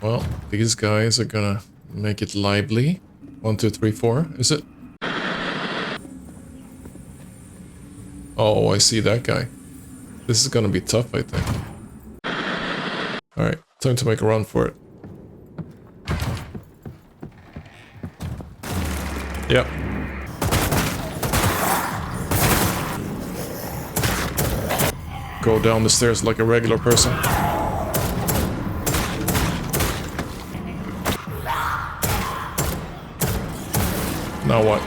Well, these guys are gonna make it lively. 1, 2, 3, 4, is it? Oh, I see that guy. This is gonna be tough, I think. Alright, time to make a run for it. Yep. Go down the stairs like a regular person. Now what?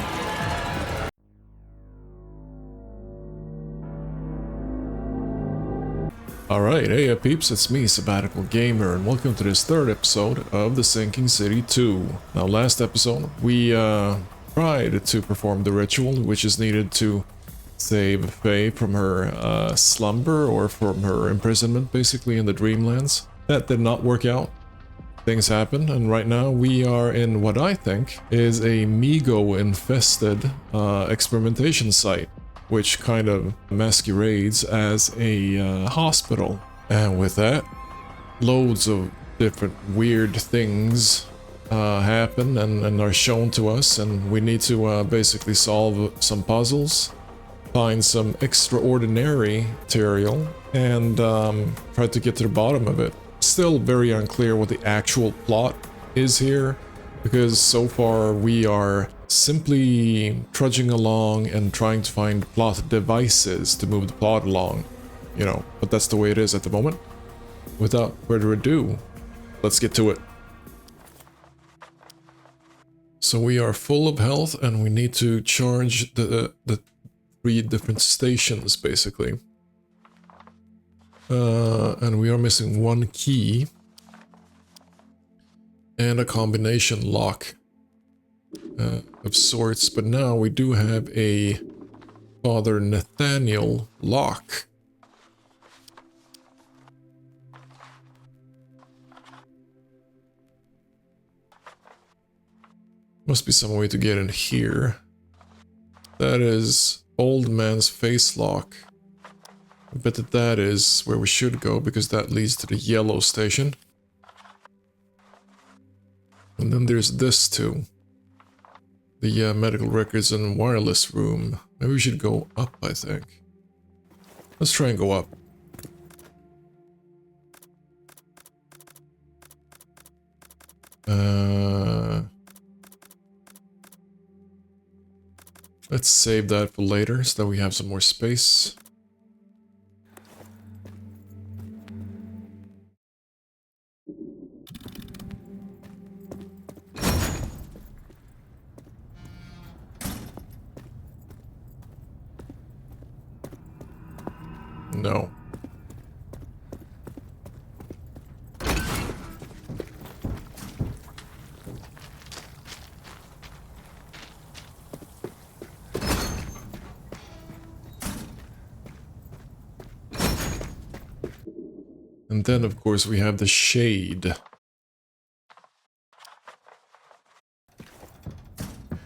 Alright, hey peeps, it's me, Sabbatical Gamer, and welcome to this third episode of The Sinking City 2. Now, last episode, we tried to perform the ritual, which is needed to save Faye from her slumber, or from her imprisonment, basically, in the Dreamlands. That did not work out. Things happen, and right now we are in what I think is a Migo-infested experimentation site, which kind of masquerades as a hospital. And with that, loads of different weird things happen and are shown to us, and we need to basically solve some puzzles, find some extraordinary material, and try to get to the bottom of it. Still very unclear what the actual plot is here, because so far we are simply trudging along and trying to find plot devices to move the plot along, you know, but that's the way it is at the moment. Without further ado, let's get to it. So we are full of health and we need to charge the 3 different stations, basically. And we are missing 1 key and a combination lock of sorts, but now we do have a Father Nathaniel lock. Must be some way to get in here. That is Old Man's Face lock. I bet that is where we should go, because that leads to the yellow station. And then there's this too. The medical records and wireless room. Maybe we should go up, I think. Let's try and go up. Let's save that for later, so that we have some more space. No. And then, of course, we have the shade,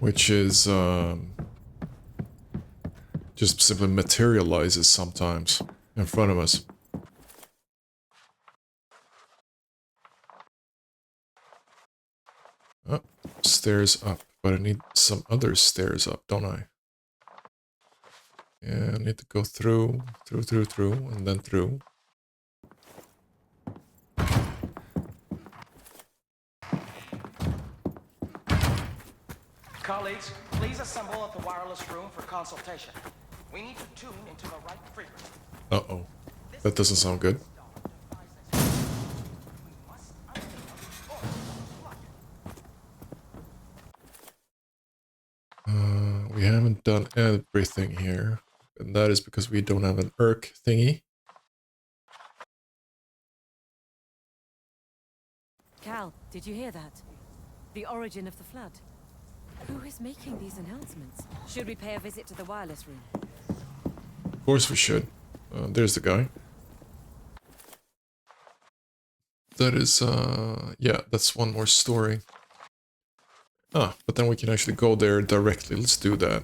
which is just simply materializes sometimes in front of us. Oh, stairs up, but I need some other stairs up, don't I? Yeah, I need to go through, and then through. Colleagues, please assemble at the wireless room for consultation. We need to tune into the right frequency. Uh-oh. That doesn't sound good. We haven't done everything here, and that is because we don't have an Urk thingy. Cal, did you hear that? The origin of the flood. Who is making these announcements? Should we pay a visit to the wireless room? Of course we should. There's the guy. That is, yeah, that's one more story. Ah, but then we can actually go there directly. Let's do that.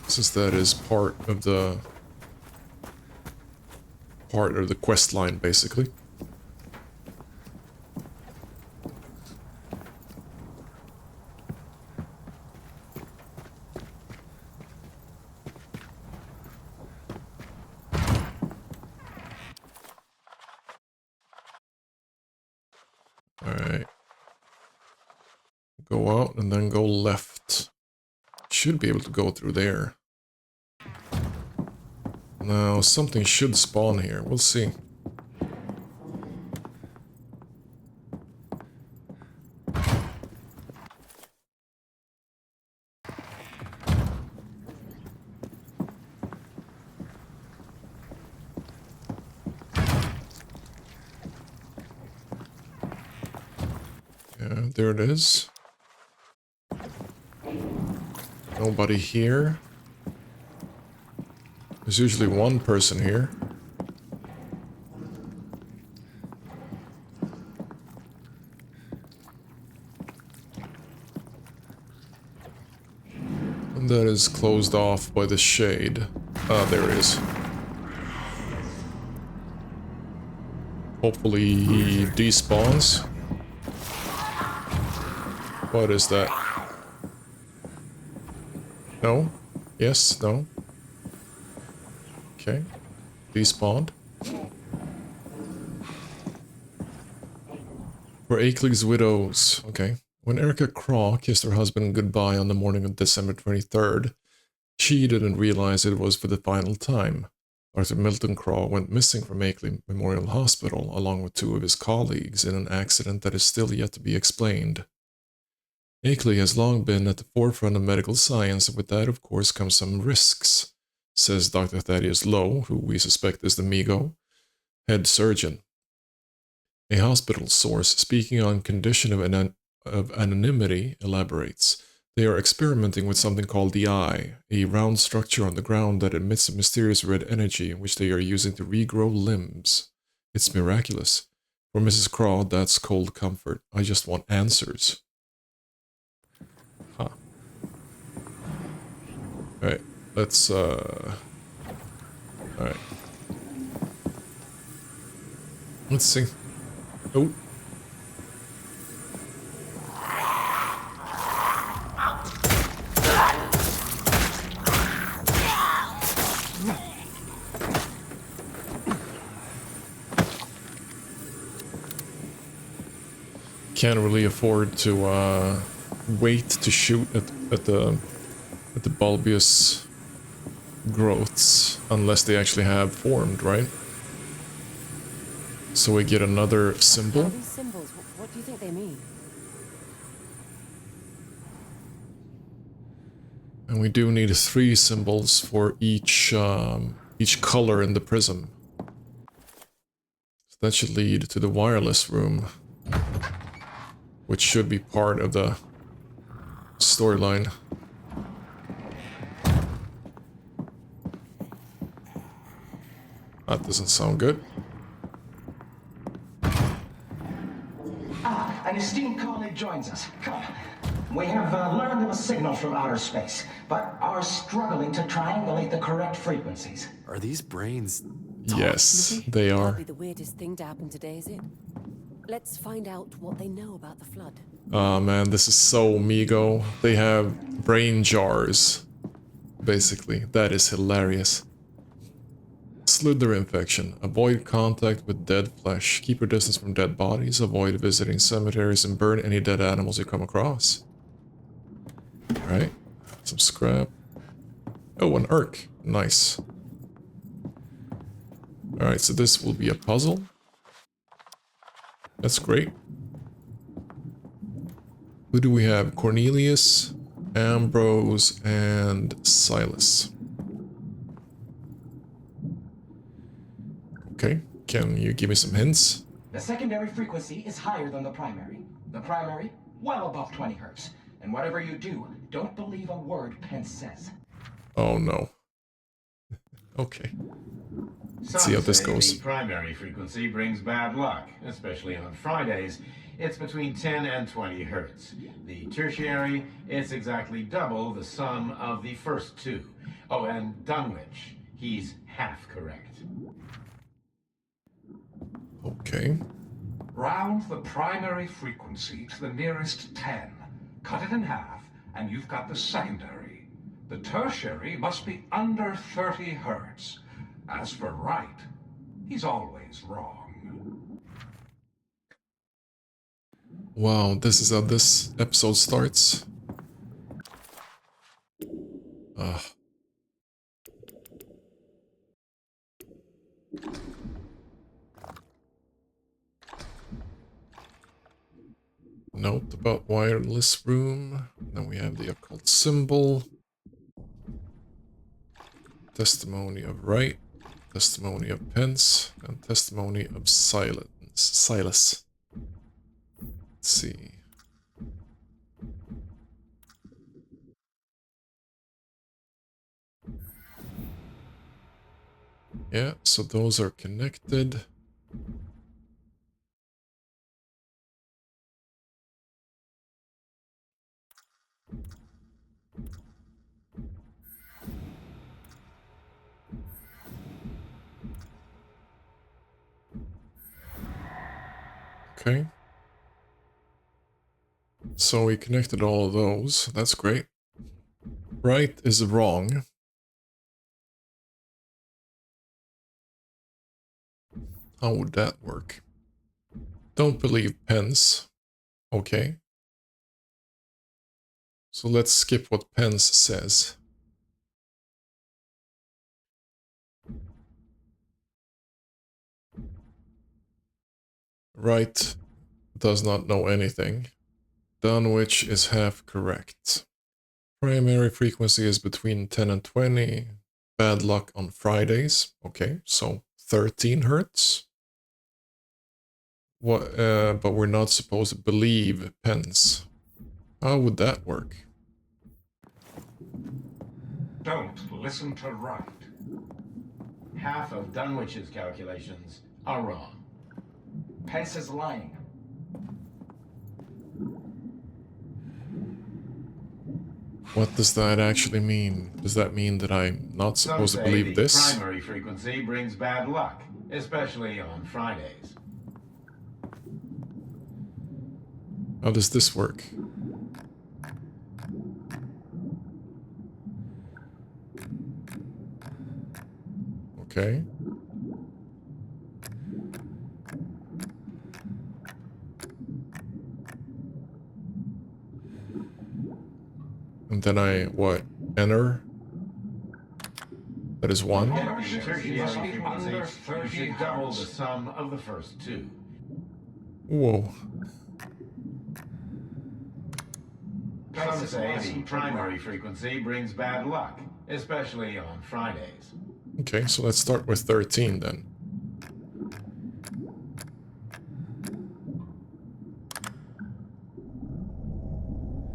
Since that is part of the part of the quest line, basically. Alright. Go out and then go left. Should be able to go through there. Now, something should spawn here. We'll see. Yeah, there it is. Nobody here. There's usually one person here. And that is closed off by the shade. Ah, there it is. Hopefully he despawns. What is that? No? Yes? No? Okay. Despawned. For Akeley's widows. Okay. When Erica Craw kissed her husband goodbye on the morning of December 23rd, she didn't realize it was for the final time. Dr. Milton Craw went missing from Akeley Memorial Hospital along with 2 of his colleagues in an accident that is still yet to be explained. Akeley has long been at the forefront of medical science, and with that, of course, comes some risks, says Dr. Thaddeus Lowe, who we suspect is the Migo, head surgeon. A hospital source speaking on condition of anonymity elaborates. They are experimenting with something called the Eye, a round structure on the ground that emits a mysterious red energy which they are using to regrow limbs. It's miraculous. For Mrs. Craw, that's cold comfort. I just want answers. Huh. Alright, let's, alright. Let's see. Oh. Can't really afford to wait to shoot at the bulbous growths unless they actually have formed, right? So we get another symbol. All these symbols, what do you think they mean? And we do need 3 symbols for each color in the prism. So that should lead to the wireless room, which should be part of the storyline. That doesn't sound good. An esteemed colleague joins us. Come. We have learned of a signal from outer space, but are struggling to triangulate the correct frequencies. Are these brains? Yes, they are. That'll be the weirdest thing to happen today, is it? Let's find out what they know about the flood. Oh man, this is so Migo. They have brain jars, basically. That is hilarious. Slither infection. Avoid contact with dead flesh. Keep your distance from dead bodies. Avoid visiting cemeteries and burn any dead animals you come across. Alright. Some scrap. Oh, an Urk. Nice. Alright, so this will be a puzzle. That's great. Who do we have? Cornelius, Ambrose, and Silas. Okay, can you give me some hints? The secondary frequency is higher than the primary. The primary, well above 20 hertz. And whatever you do, don't believe a word Pence says. Oh no. Okay. Let's see how this goes. The primary frequency brings bad luck, especially on Fridays. It's between 10 and 20 hertz. The tertiary, it's exactly double the sum of the first 2. Oh, and Dunwich, he's half correct. Okay. Round the primary frequency to the nearest 10. Cut it in half, and you've got the secondary. The tertiary must be under 30 hertz. As for Wright, he's always wrong. Wow, this is how this episode starts. Ugh. Note about wireless room. Then we have the occult symbol. Testimony of Wright. Testimony of Pence. And testimony of Silas. Let's see. Yeah, so those are connected. Okay. So we connected all of those. That's great. Right is wrong. How would that work? Don't believe Pence. Okay. So let's skip what Pence says. Wright does not know anything. Dunwich is half correct. Primary frequency is between 10 and 20. Bad luck on Fridays. Okay, so 13 hertz. What? But we're not supposed to believe Pence. How would that work? Don't listen to Wright. Half of Dunwich's calculations are wrong. Pence is lying. What does that actually mean? Does that mean that I'm not supposed to believe the this? Primary frequency brings bad luck, especially on Fridays. How does this work? Okay. And then I, what, enter? That is 1. The tertiary frequency, you should double the sum of the first two. Whoa. Some say the primary frequency brings bad luck, especially on Fridays. Okay, so let's start with 13 then.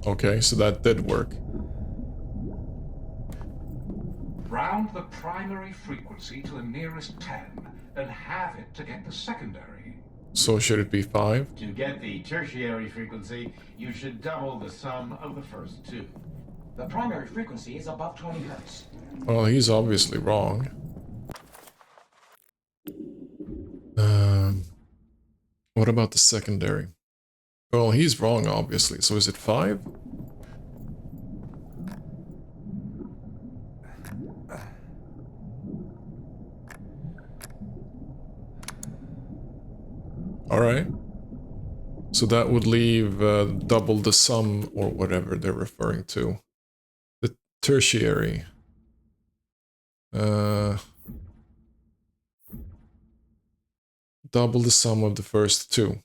Okay, so that did work. Round the primary frequency to the nearest 10, and halve it to get the secondary. So should it be 5? To get the tertiary frequency, you should double the sum of the first two. The primary frequency is above 20 hertz. Well, he's obviously wrong. What about the secondary? Well, he's wrong, obviously. So is it 5? Alright. So that would leave double the sum, or whatever they're referring to. The tertiary. Double the sum of the first two.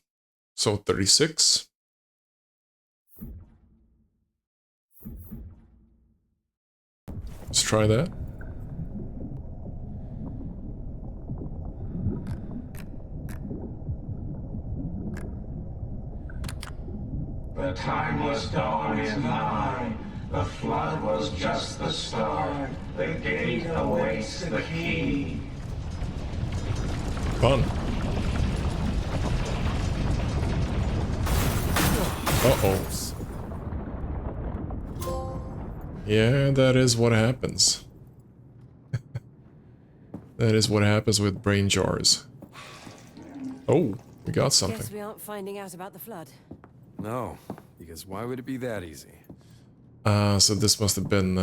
So 36. Let's try that. The timeless dawn is nigh. The flood was just the start. The gate awaits the key. Fun. Uh-oh. Yeah, that is what happens. That is what happens with brain jars. Oh, we got something. Guess we aren't finding out about the flood. No, because why would it be that easy? So this must have been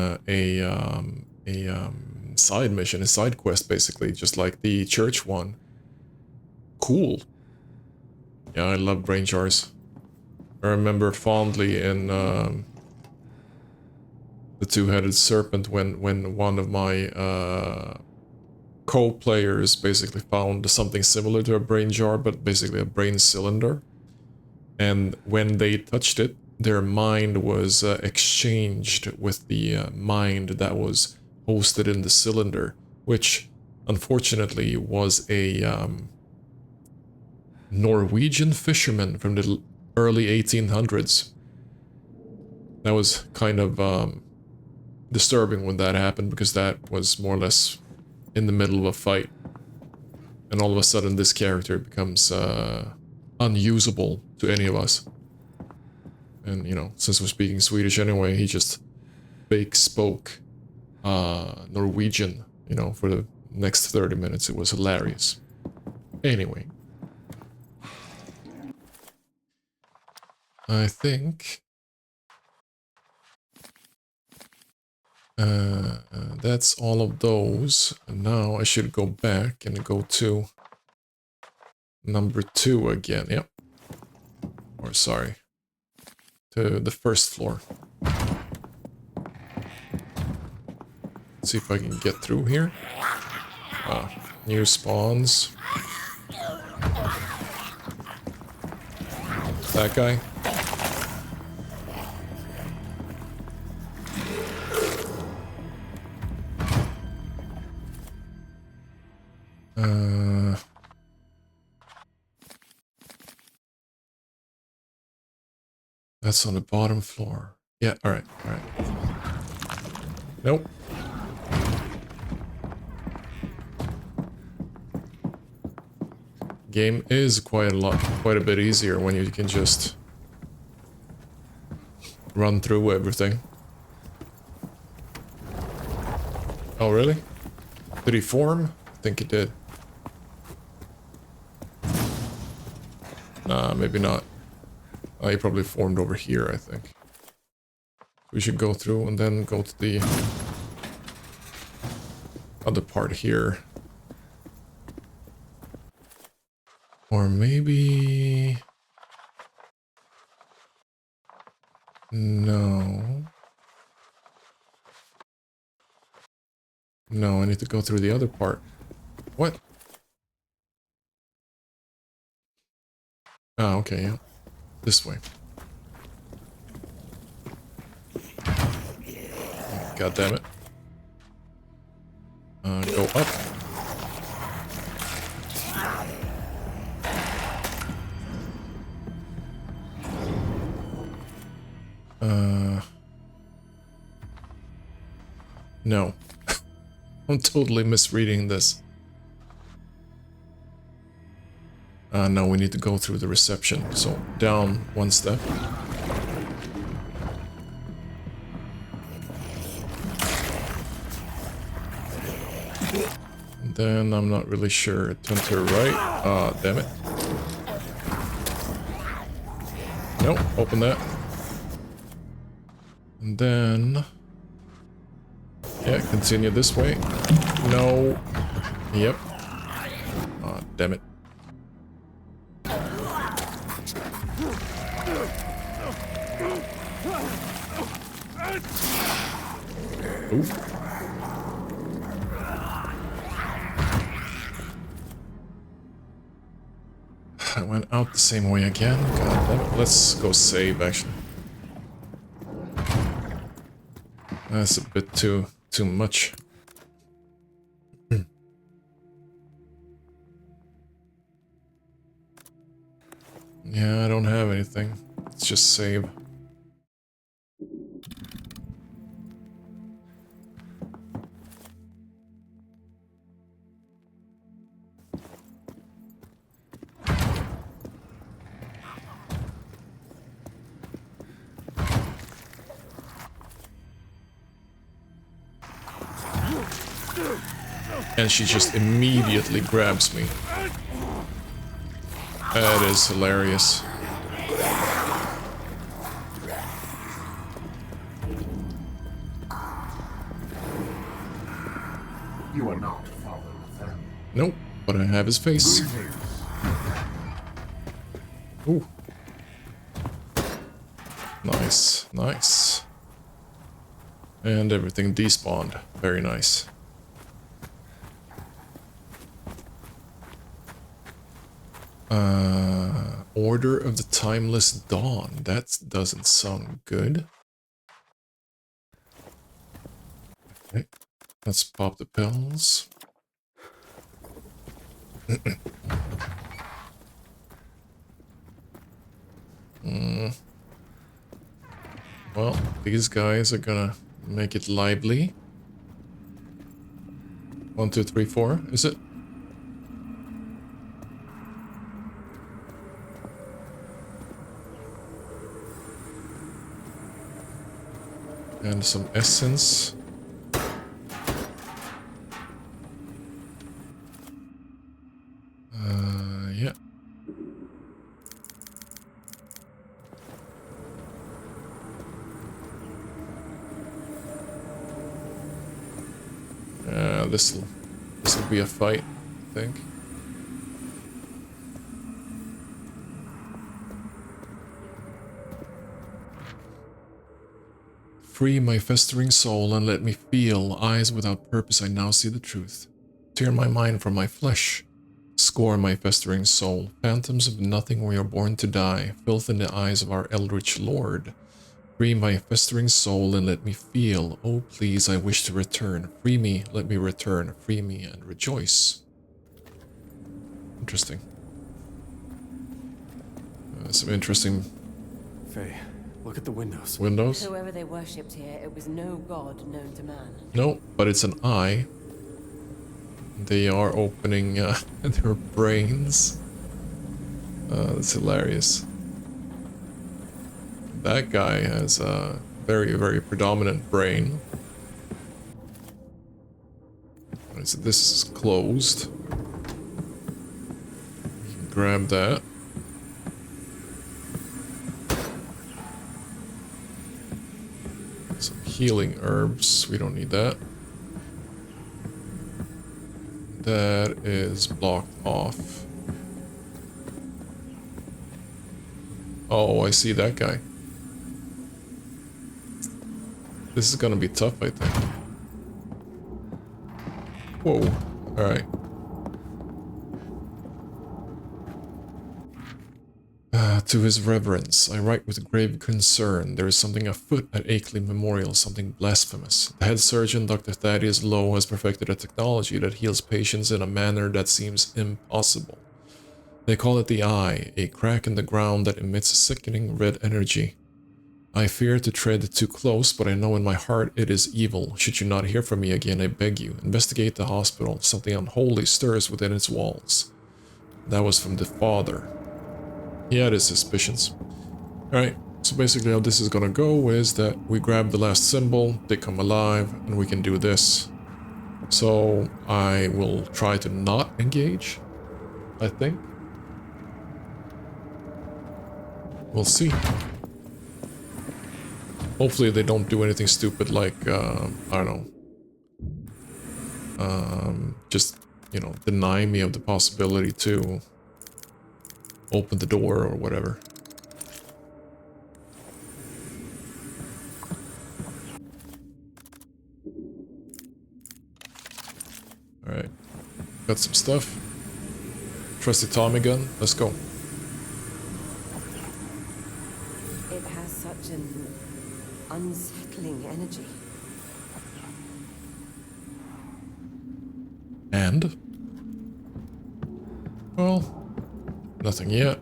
side mission, a side quest, basically, just like the church one. Cool. Yeah, I love brain jars. I remember fondly in the two-headed serpent when one of my co-players basically found something similar to a brain jar, but basically a brain cylinder. And when they touched it, their mind was exchanged with the mind that was hosted in the cylinder, which unfortunately was a Norwegian fisherman from the early 1800s. That was kind of disturbing when that happened, because that was more or less in the middle of a fight. And all of a sudden this character becomes unusable to any of us. And, you know, since we're speaking Swedish anyway, he just fake spoke Norwegian, you know, for the next 30 minutes. It was hilarious. Anyway. I think that's all of those. And now I should go back and go to number 2 again. Yep. Or sorry. To the first floor. Let's see if I can get through here. New spawns. That guy. That's on the bottom floor. Yeah, alright, alright. Nope. Game is quite a bit easier when you can just run through everything. Oh, really? Did he form? I think he did. Nah, maybe not. Oh, he probably formed over here, I think. We should go through and then go to the other part here. Or maybe... No. No, I need to go through the other part. What? Ah, okay, yeah. This way. God damn it. Go up. No. I'm totally misreading this. No, we need to go through the reception. So, down one step. And then I'm not really sure. Turn to the right. Damn it. Nope, open that. And then... Yeah, continue this way. No. Yep. Damn it. Ooh. I went out the same way again. God damn it. Let's go save, actually. That's a bit too much. Yeah, I don't have anything. Let's just save. And she just immediately grabs me. That is hilarious. You are not Father Nathan. Nope, but I have his face. Ooh. Nice, nice. And everything despawned. Very nice. Order of the Timeless Dawn. That doesn't sound good. Okay, let's pop the pills. Well, these guys are gonna make it lively. 1, 2, 3, 4, is it? And some essence. Yeah. This'll be a fight, I think. Free my festering soul and let me feel. Eyes without purpose, I now see the truth. Tear my mind from my flesh. Score my festering soul. Phantoms of nothing, we are born to die. Filth in the eyes of our eldritch lord. Free my festering soul and let me feel. Oh, please, I wish to return. Free me, let me return. Free me and rejoice. Interesting. Some interesting Faye, look at the windows. windows. Whoever they worshipped here, it was no god known to man. No, but it's an eye. They are opening their brains. That's hilarious. That guy has a very, very predominant brain. So this is closed. We can grab that. Some healing herbs. We don't need that. That is blocked off. Oh, I see that guy. This is gonna be tough, I think. Whoa. Alright. To his reverence, I write with grave concern. There is something afoot at Akeley Memorial, something blasphemous. The head surgeon, Dr. Thaddeus Lowe, has perfected a technology that heals patients in a manner that seems impossible. They call it the Eye, a crack in the ground that emits sickening red energy. I fear to tread too close, but I know in my heart it is evil. Should you not hear from me again, I beg you, investigate the hospital. Something unholy stirs within its walls. That was from the father. He had his suspicions. Alright, so basically how this is gonna go is that we grab the last symbol, they come alive, and we can do this. So I will try to not engage, I think. We'll see. Hopefully they don't do anything stupid like, I don't know. Just, you know, deny me of the possibility to open the door or whatever. Alright. Got some stuff. Trusty Tommy gun. Let's go. It has such an unsettling energy. And? Well, nothing yet.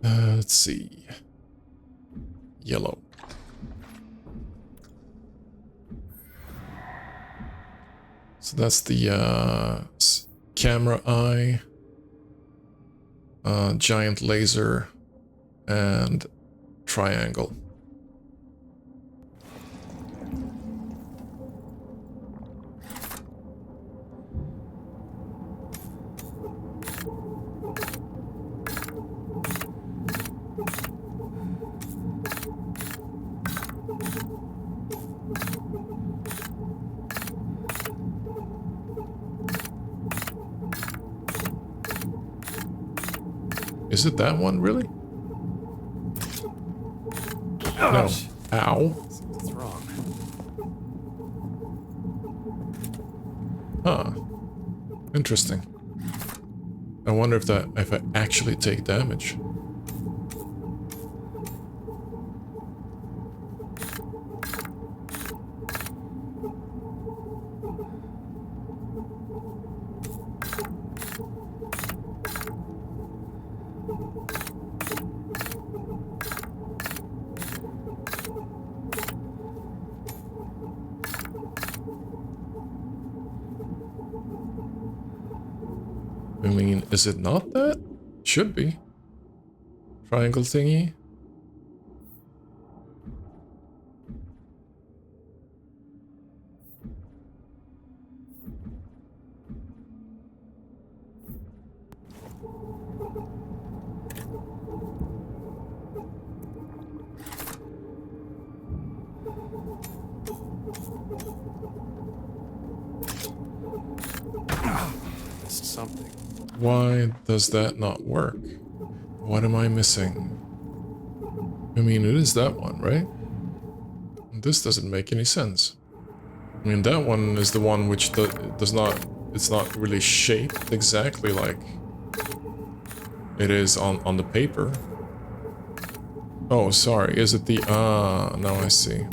Let's see. Yellow. So that's the camera eye, giant laser, and triangle. Is it that one, really? No. Ow. What's wrong? Huh. Interesting. I wonder if I actually take damage. I mean, is it not that? Should be. Triangle thingy. Missed something. Why does that not work? What am I missing? I mean, it is that one, right? This doesn't make any sense. I mean, that one is the one which does not... It's not really shaped exactly like it is on the paper. Oh, sorry. Is it the... now I see.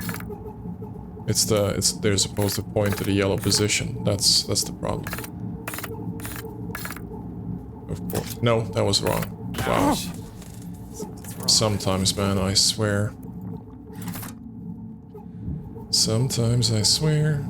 They're supposed to point to the yellow position. That's the problem. Of course. No, that was wrong. Wow. Sometimes, man, I swear. Sometimes I swear.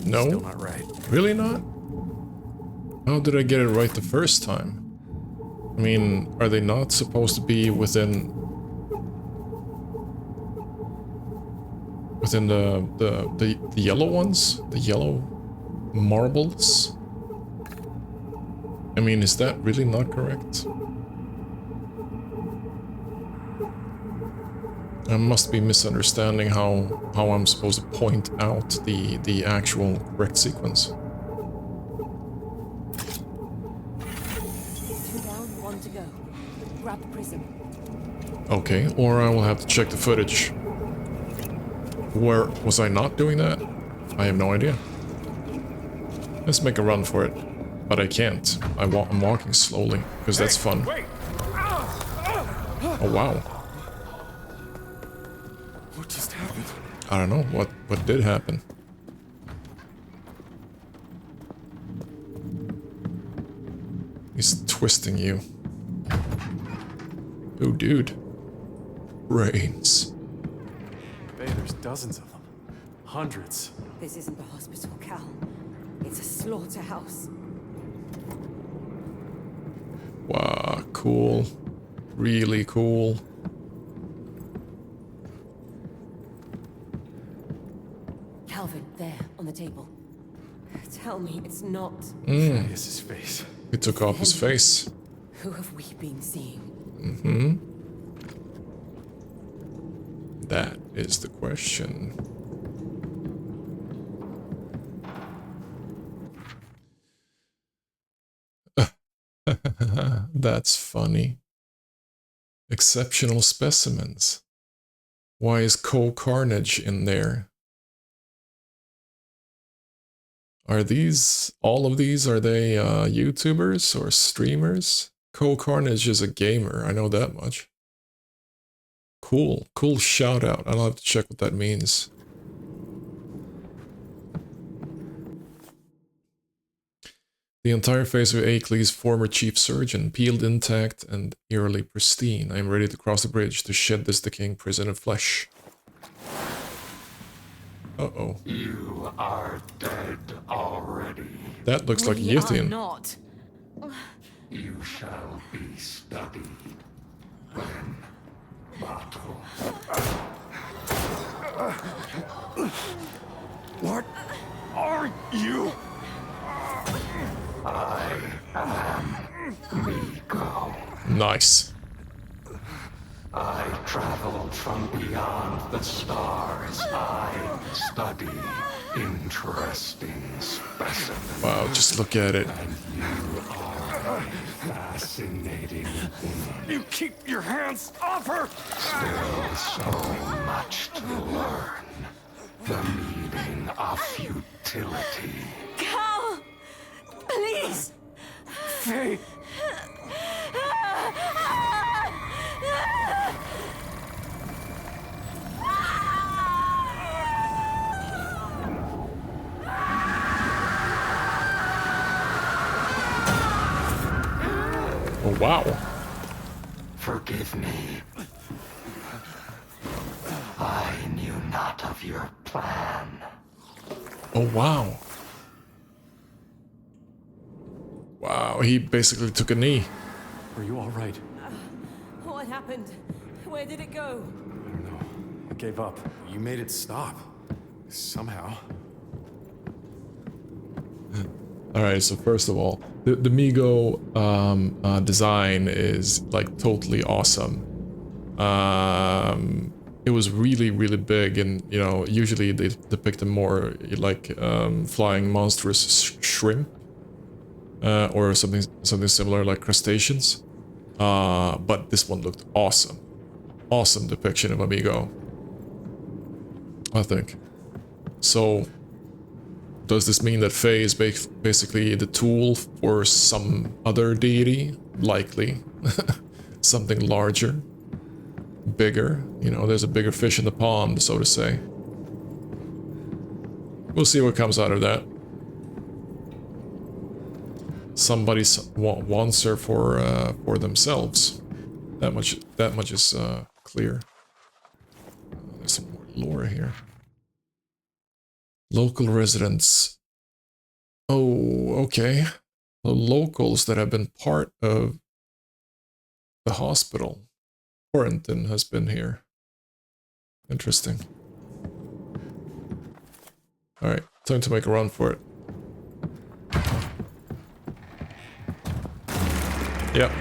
No? Still not right. Really not? How did I get it right the first time? I mean, are they not supposed to be within the yellow ones? The yellow marbles? I mean, is that really not correct? I must be misunderstanding how I'm supposed to point out the actual correct sequence. 2 down, 1 to go. Grab the prism. Okay, or I will have to check the footage. Where was I not doing that? I have no idea. Let's make a run for it. But I can't. I'm walking slowly, because that's fun. Oh wow. What just happened? I don't know what did happen. He's twisting you. Oh, dude. Brains. Hey, there's dozens of them. Hundreds. This isn't the hospital, Cal. It's a slaughterhouse. Wow, cool. Really cool. Calvin, there, on the table. Tell me it's not... It's his face. He took off his face. Who have we been seeing? That is the question. That's funny. Exceptional specimens. Why is Carnage in there? Are these, all of these, are they YouTubers or streamers? Carnage is a gamer, I know that much. Cool, cool shout out. I'll have to check what that means. The entire face of Akeley's former chief surgeon, peeled intact and eerily pristine. I am ready to cross the bridge to shed this decaying prison of flesh. Uh-oh. You are dead already. That looks like We are Yithian. not. You shall be studied. Then battle. What are you? I am Miko. Nice. I traveled from beyond the stars. I study interesting specimens. Wow, just look at it. And you are a fascinating woman. You keep your hands off her! Still so much to learn. The meaning of futility. Cal! Please! Faye! Oh, wow. Forgive me. I knew not of your plan. Oh, wow. Wow, he basically took a knee. Are you all right? What happened? Where did it go? I don't know. I gave up. You made it stop. Somehow. Alright, so first of all, the Migo design is like totally awesome. It was really, really big, and you know, usually they depict them more like flying monstrous shrimp or something similar like crustaceans. But this one looked awesome. Awesome depiction of Amigo, I think. So, does this mean that Faye is basically the tool for some other deity? Likely. Something larger. Bigger. You know, there's a bigger fish in the pond, so to say. We'll see what comes out of that. Somebody wants her for themselves. That much is clear. There's some more lore here. Local residents. Oh, okay. The locals that have been part of the hospital. Quarantine has been here. Interesting. Alright, time to make a run for it. Yep.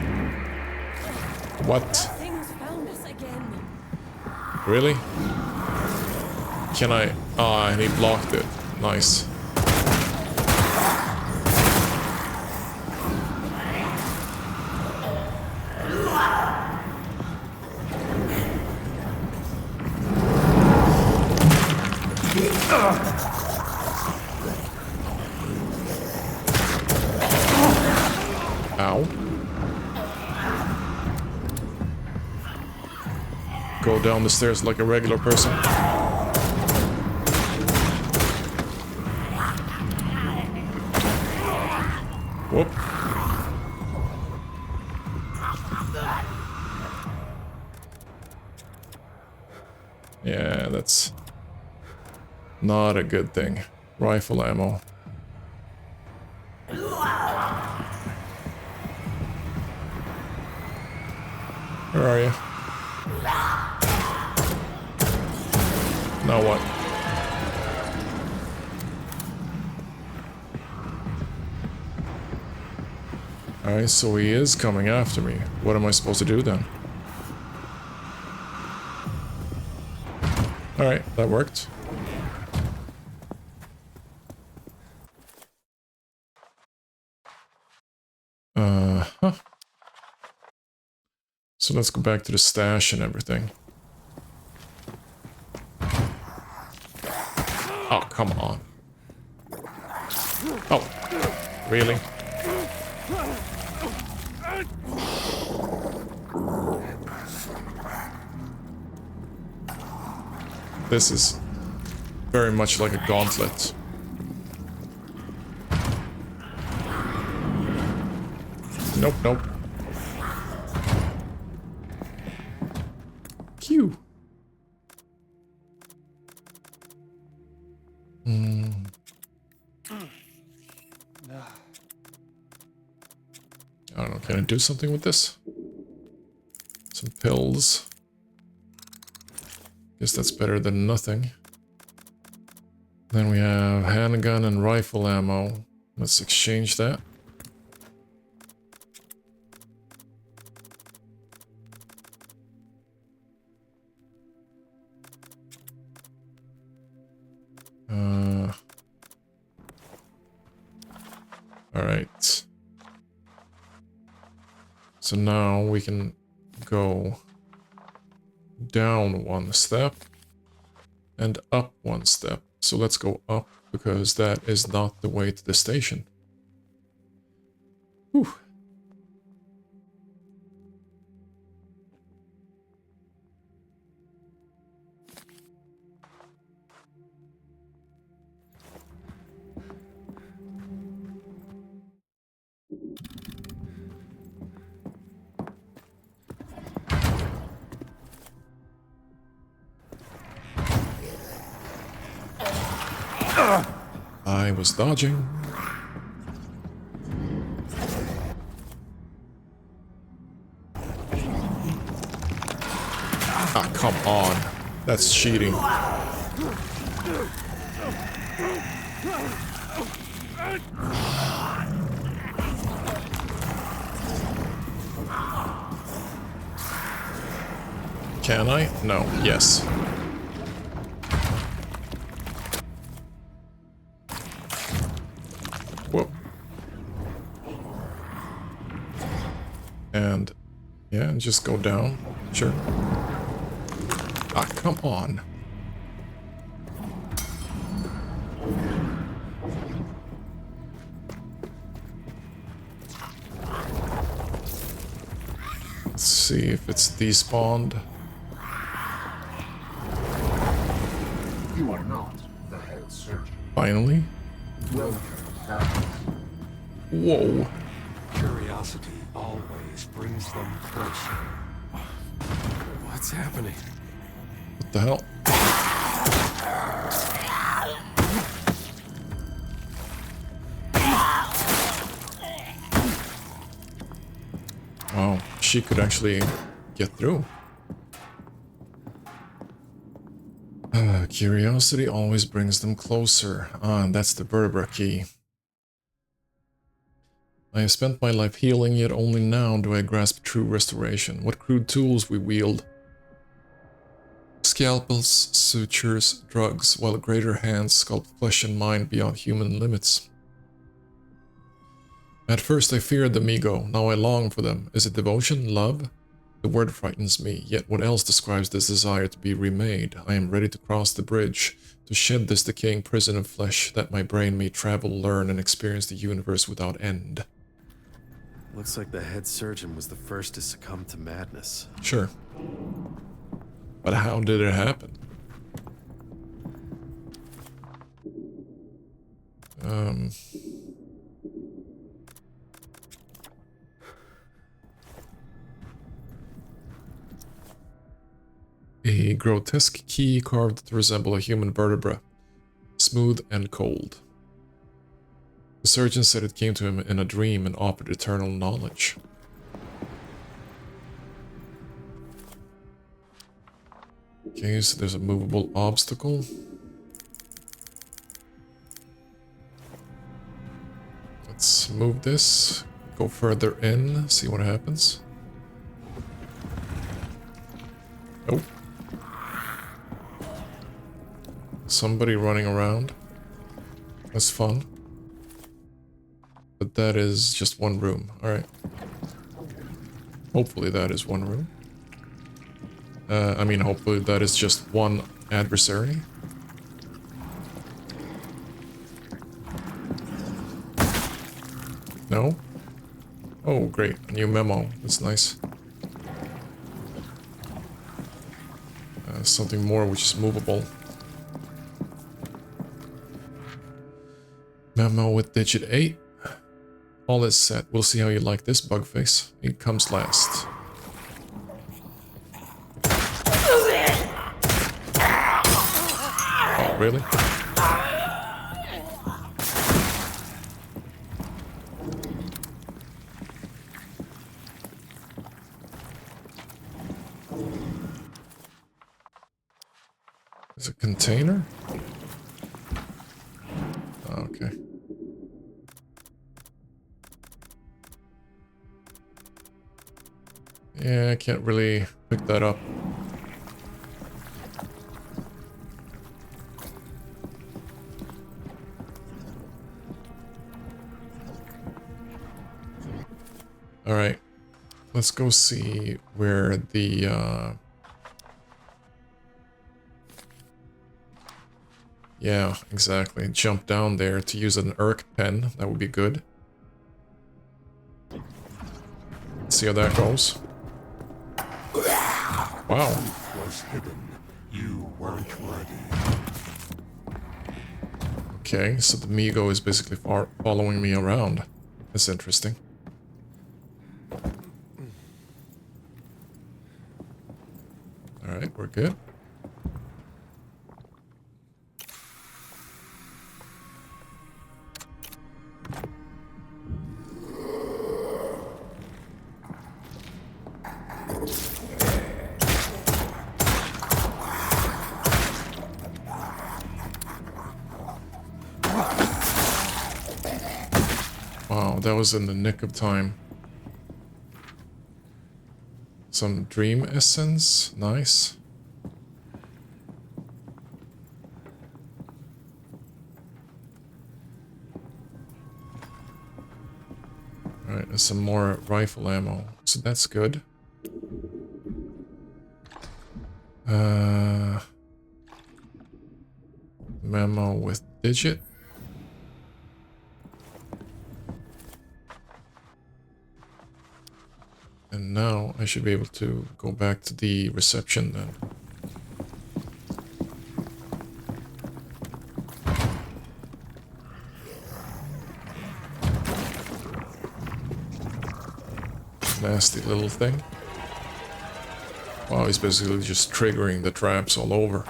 What? Things found us again. Really? Can I? Ah, and he blocked it. Nice. Ow. Go down the stairs like a regular person. Whoop. Yeah, that's not a good thing. Rifle ammo. Where are you? Now what? Alright, so he is coming after me. What am I supposed to do then? Alright, that worked. Huh. So let's go back to the stash and everything. Oh, come on. Oh, really? This is very much like a gauntlet. Nope, nope. Q. I don't know, can I do something with this? Some pills. Guess that's better than nothing. Then we have handgun and rifle ammo. Let's exchange that. Alright. So now we can go down one step and up one step. So let's go up because that is not the way to the station. Whew. I was dodging. Ah, come on. That's cheating. Can I? No. Yes. Whoop. And yeah, just go down. Sure. Ah, come on. Let's see if it's despawned. You are not the head surgeon. Finally. Welcome, Captain. Whoa. Curiosity always brings them closer. What's happening? What the hell? Wow, she could actually get through. Curiosity always brings them closer. Ah, that's the vertebra key. I have spent my life healing, yet only now do I grasp true restoration. What crude tools we wield. Scalpels, sutures, drugs, while greater hands sculpt flesh and mind beyond human limits. At first I feared the Migo, now I long for them. Is it devotion? Love? The word frightens me, yet what else describes this desire to be remade? I am ready to cross the bridge, to shed this decaying prison of flesh, that my brain may travel, learn, and experience the universe without end. Looks like the head surgeon was the first to succumb to madness. Sure. But how did it happen? A grotesque key carved to resemble a human vertebra, smooth and cold. The surgeon said it came to him in a dream and offered eternal knowledge. Okay, so there's a movable obstacle. Let's move this, go further in, see what happens. Nope. Somebody running around. That's fun. But that is just one room, alright. Hopefully that is one room. I mean, hopefully that is just one adversary. No? Oh, great. A new memo. That's nice. Something more which is movable. Memo with digit 8. All is set. We'll see how you like this, Bugface. It comes last. Oh, really? container? Okay. Yeah, I can't really pick that up. Alright. Let's go see where the yeah, exactly. Jump down there to use an Urk pen. That would be good. See how that goes. Wow. It was hidden. You weren't ready. Okay, so the Migo is basically following me around. That's interesting. Alright, we're good. Wow, that was in the nick of time. Some dream essence, nice. Alright, there's some more rifle ammo, so that's good. Memo with digit. And now I should be able to go back to the reception then. Nasty little thing. Wow, he's basically just triggering the traps all over.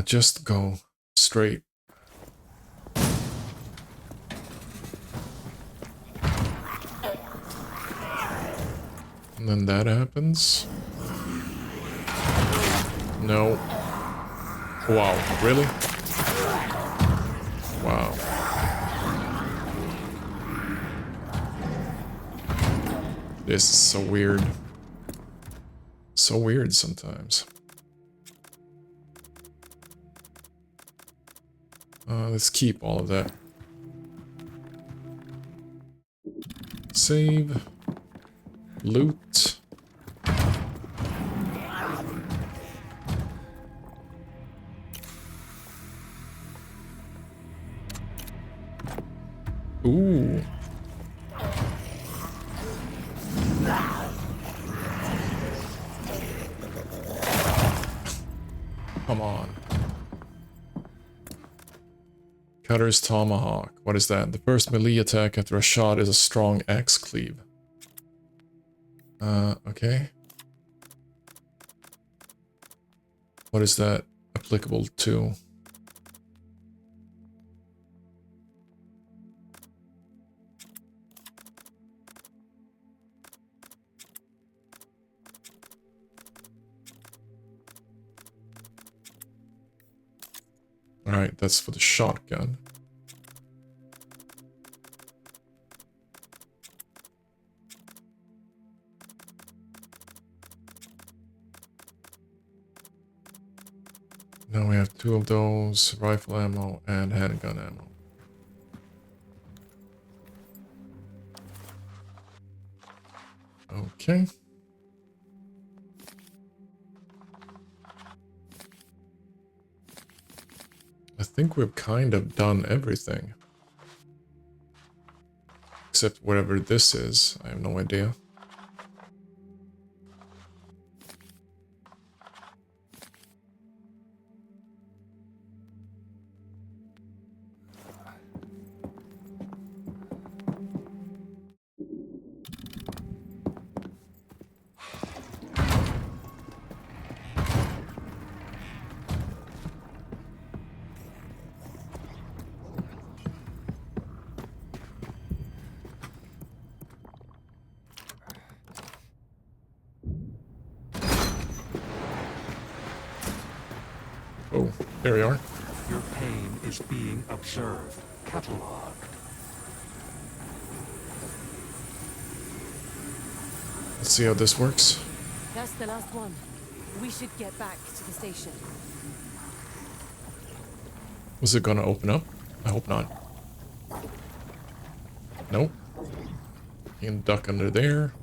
Just go straight. And then that happens. No. Wow, really? Wow. This is so weird. So weird sometimes. Let's keep all of that. Save. Loot. Ooh. Come on. Cutter's Tomahawk. What is that? The first melee attack after a shot is a strong axe cleave. Okay. What is that applicable to? Alright, that's for the shotgun. Now we have 2 of those, rifle ammo and handgun ammo. Okay. I think we've kind of done everything. Except whatever this is, I have no idea. Oh, there we are. Your pain is being observed, cataloged. Let's see how this works. That's the last one. We should get back to the station. Was it gonna open up? I hope not. Nope. You can duck under there.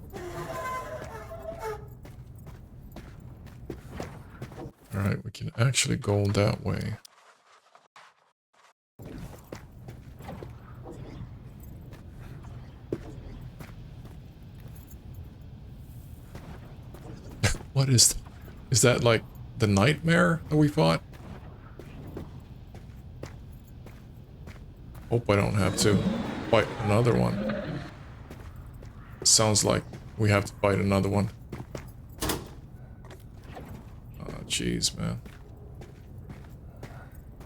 Alright, we can actually go that way. What is that like the nightmare that we fought? Hope I don't have to fight another one. Sounds like we have to fight another one. Oh, jeez, man.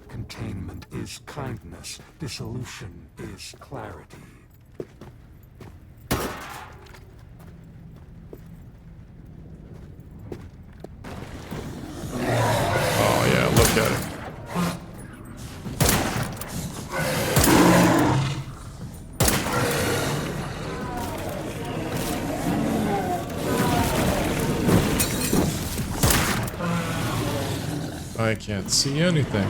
Containment is kindness. Dissolution is clarity. Oh yeah, look at it. I can't see anything.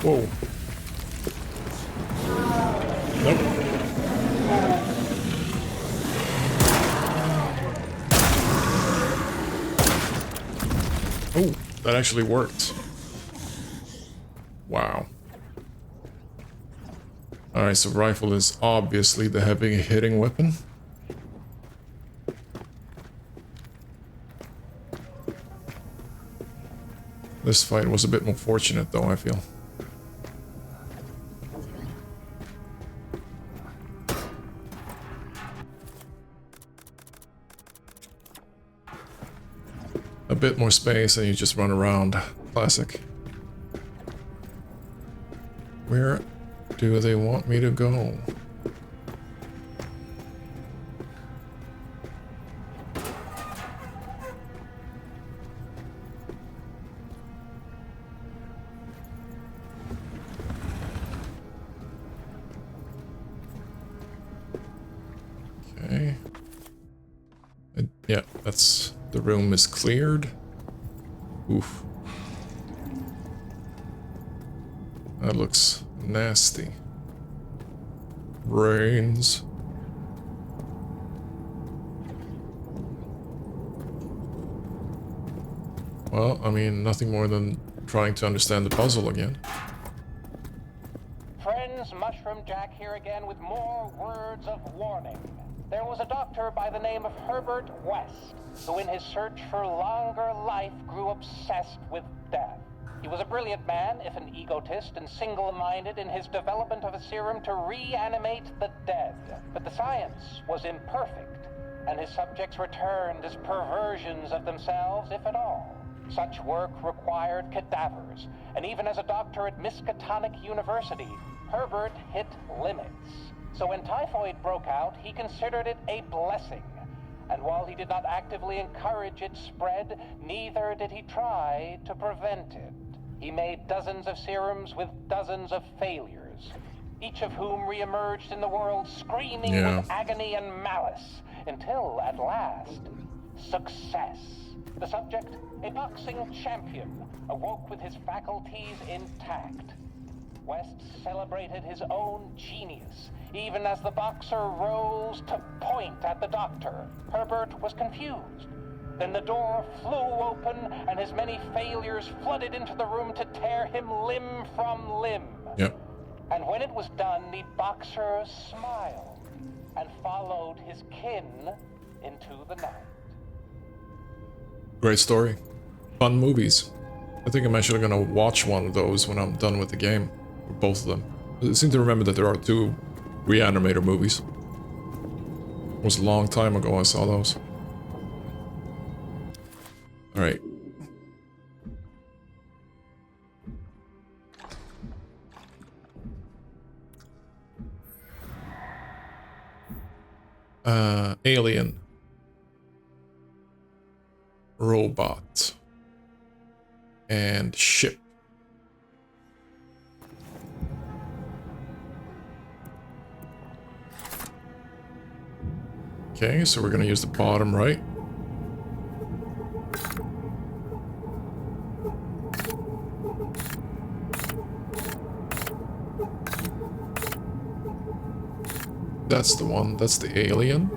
Whoa. Nope. Oh, that actually worked. Wow. Alright, so rifle is obviously the heavy hitting weapon. This fight was a bit more fortunate though, I feel. A bit more space and you just run around. Classic. Where do they want me to go? Okay. Yeah, that's... The room is cleared. Oof. That looks nasty. Brains. Well, I mean, nothing more than trying to understand the puzzle again. Friends, Mushroom Jack here again with more words of warning. There was a doctor by the name of Herbert West, who in his search for longer life grew obsessed with death. He was a brilliant man, if an egotist, and single-minded in his development of a serum to reanimate the dead. But the science was imperfect, and his subjects returned as perversions of themselves, if at all. Such work required cadavers, and even as a doctor at Miskatonic University, Herbert hit limits. So when typhoid broke out, he considered it a blessing. And while he did not actively encourage its spread, neither did he try to prevent it. He made dozens of serums with dozens of failures, each of whom re-emerged in the world screaming with agony and malice, until at last, success. The subject, a boxing champion, awoke with his faculties intact. West celebrated his own genius, even as the boxer rose to point at the doctor. Herbert was confused. Then the door flew open, and his many failures flooded into the room to tear him limb from limb. Yep. And when it was done, the boxer smiled and followed his kin into the night. Great story. Fun movies. I think I'm actually gonna watch one of those when I'm done with the game. Or both of them. I seem to remember that there are two Reanimator movies. It was a long time ago I saw those. Alright. Alien. Robot. And ship. Okay, so we're gonna use the bottom right. That's the one, that's the alien.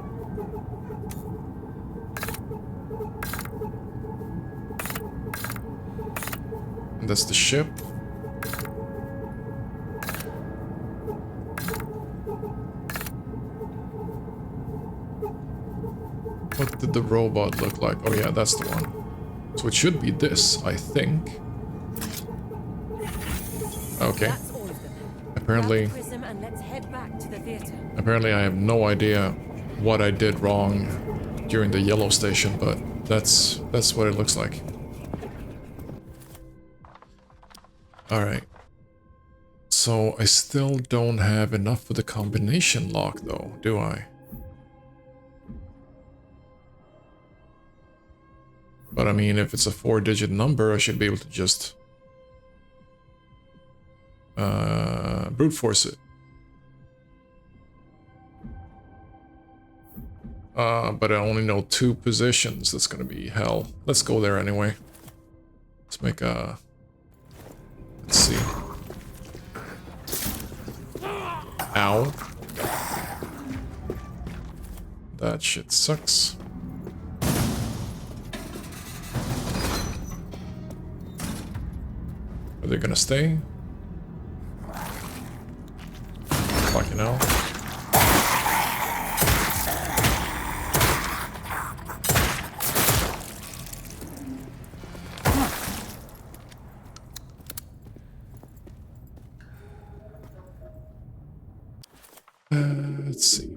And that's the ship. What did the robot look like? Oh yeah, that's the one. So it should be this, I think. Okay. Apparently... Apparently I have no idea what I did wrong during the yellow station, but that's what it looks like. Alright. So I still don't have enough for the combination lock though, do I? But I mean, if it's a 4-digit number, I should be able to just brute force it. But I only know 2 positions. That's gonna be hell. Let's go there anyway. Let's make a... Let's see. Ow. That shit sucks. Are they gonna stay? Fucking hell. Let's see.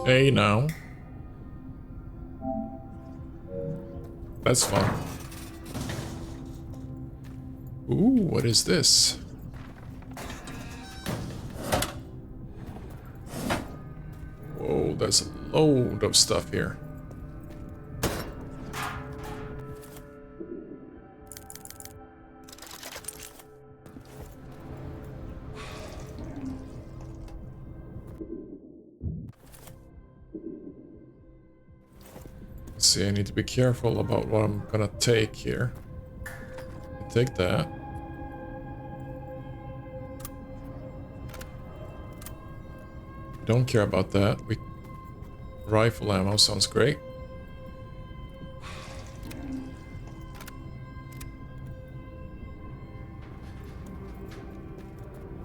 Hey, now. That's fun. Ooh, what is this? Whoa, there's a load of stuff here. See, I need to be careful about what I'm gonna take here. Take that. Don't care about that. Rifle ammo sounds great.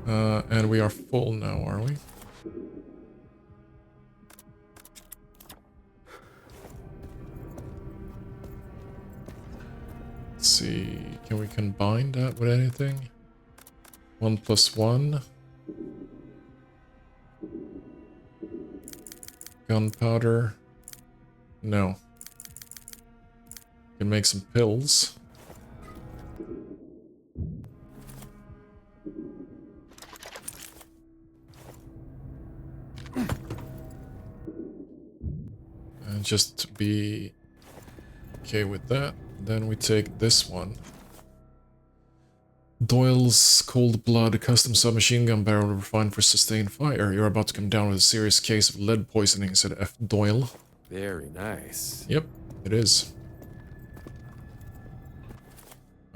And we are full now, are we? Let's see, can we combine that with anything? 1 + 1. Gunpowder. No. Can make some pills. And just to be okay with that, then we take this one. Doyle's Cold Blood custom submachine gun barrel refined for sustained fire. You're about to come down with a serious case of lead poisoning, said F. Doyle. Very nice. Yep, it is.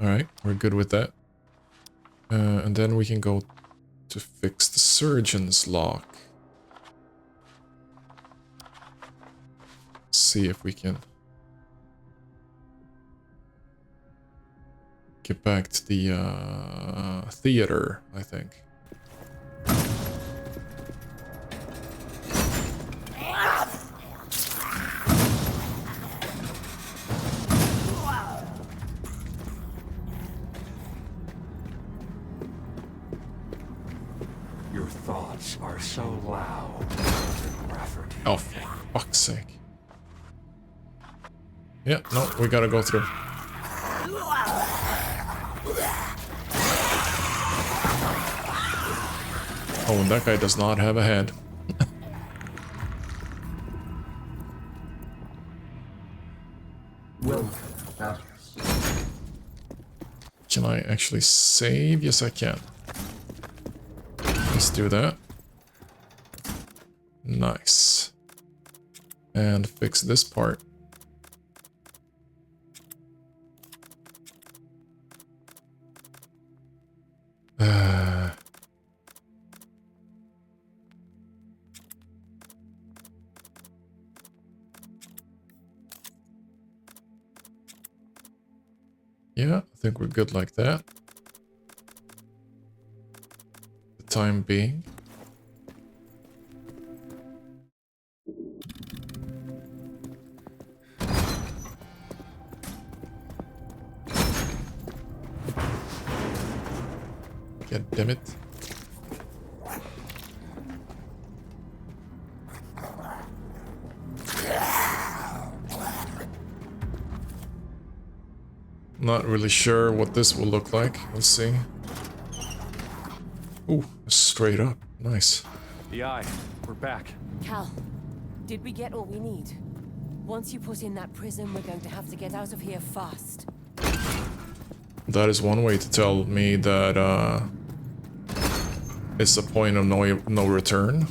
Alright, we're good with that. And then we can go to fix the surgeon's lock. see if we can get back to the theater, I think. Your thoughts are so loud, Calvin Rafferty. Oh, for fuck's sake. Yeah, no, we gotta go through. Oh, and that guy does not have a head. Can I actually save? Yes, I can. Let's do that. Nice. And fix this part. Yeah, I think we're good like that. The time being. God damn it. Not really sure what this will look like. Let's see. Ooh, straight up. Nice. EI, we're back. Cal, did we get all we need? Once you put in that prism, we're going to have to get out of here fast. That is one way to tell me that it's a point of no return.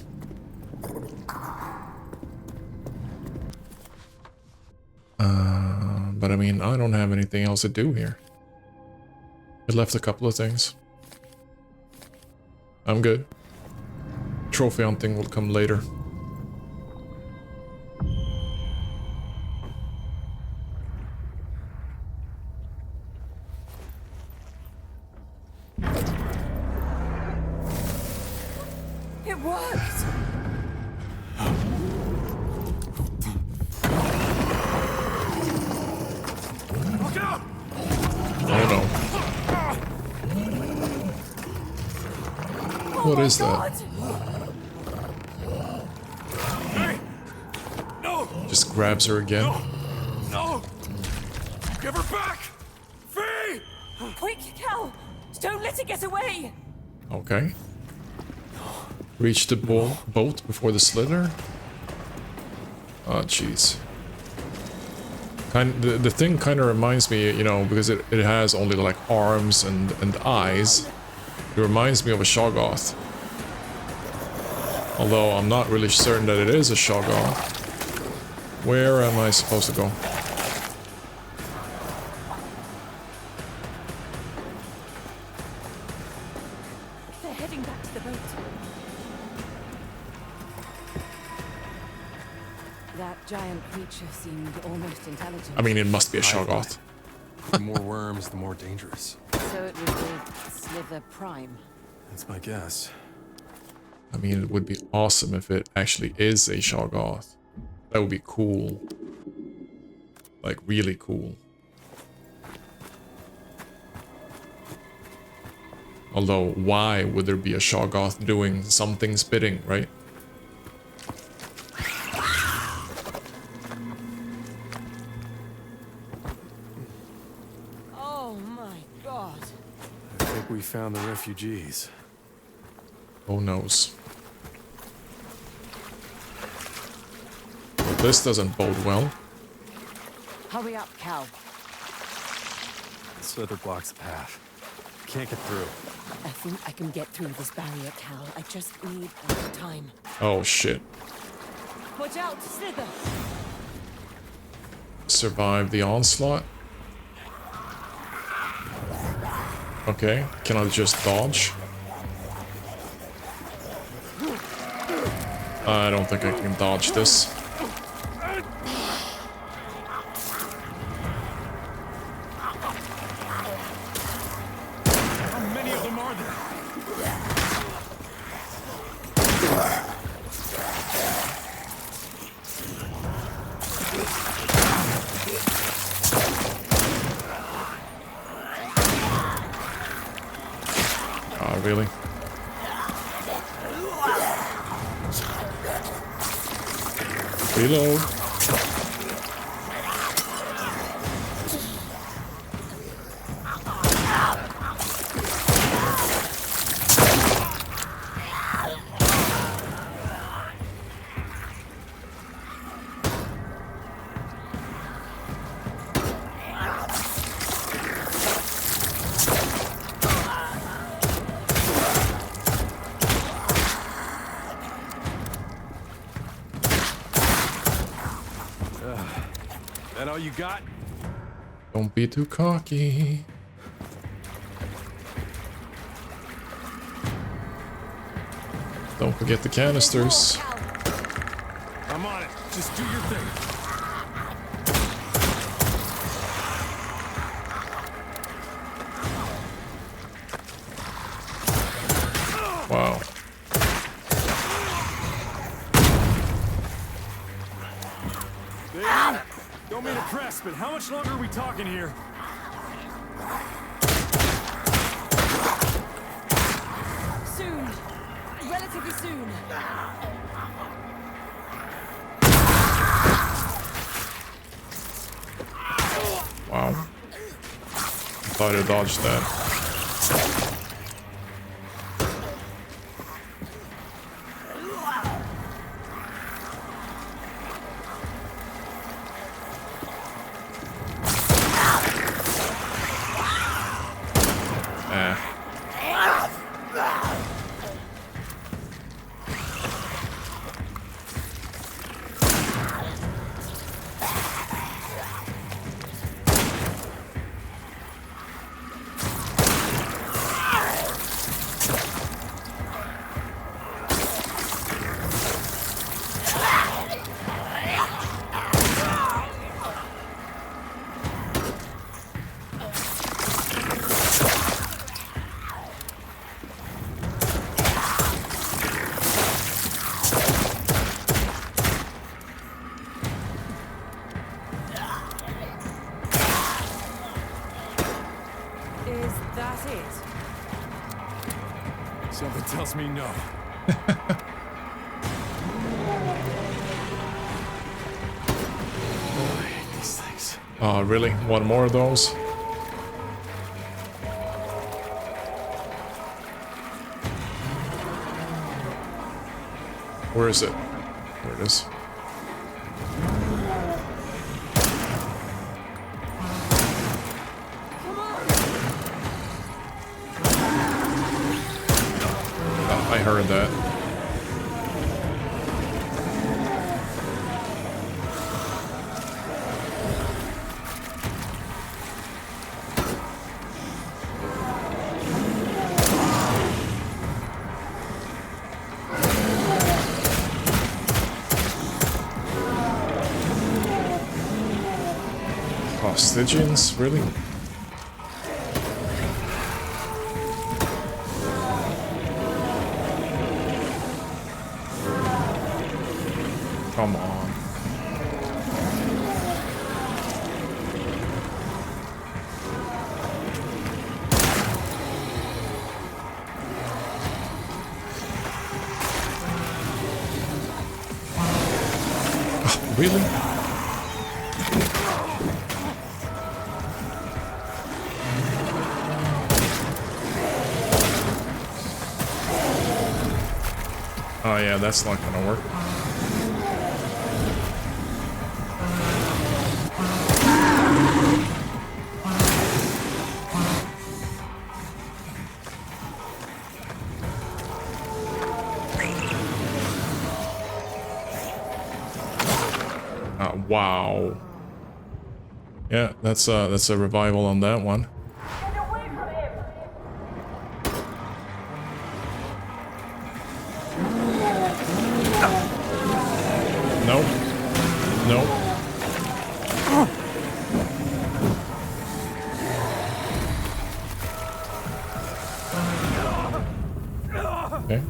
But I mean, I don't have anything else to do here. I left a couple of things. I'm good. Trophy hunting will come later. It worked! Look out! Oh no. What is that? Hey! No! Just grabs her again. No! Give her back! Faye! Quick, Cal! Don't let it get away! Okay. Reach the boat before the slither. Oh, jeez. The thing kind of reminds me, you know, because it has only like arms and eyes. It reminds me of a Shoggoth. Although I'm not really certain that it is a Shoggoth. Where am I supposed to go? They're heading back to the boat. That giant creature seemed almost intelligent. I mean, it must be a Shoggoth. The more worms, the more dangerous. So it would be Slither Prime. That's my guess. I mean, it would be awesome if it actually is a Shoggoth. That would be cool. Like, really cool. Although, why would there be a Shoggoth doing something spitting, right? Oh my god. I think we found the refugees. Who knows? This doesn't bode well. Hurry up, Cal. The slither blocks the path. Can't get through. I think I can get through this barrier, Cal. I just need enough time. Oh shit. Watch out, Slither! Survive the onslaught. Okay, can I just dodge? I don't think I can dodge this. Really? Reload. That all you got? Don't be too cocky. Don't forget the canisters. I'm on it. Just do your thing. Wow. Baby, don't mean to press, but how much longer are we talking here? Soon. Relatively soon. Wow. I thought I dodged that. Is that it? Something tells me no. Oh, I hate these things. Oh, really? One more of those? Where is it? There it is. Oh, I heard that. Hostages? Really? Come on. Oh, really? Oh yeah, that's not gonna work. Wow. Yeah, that's a revival on that one. Nope. Nope. Okay.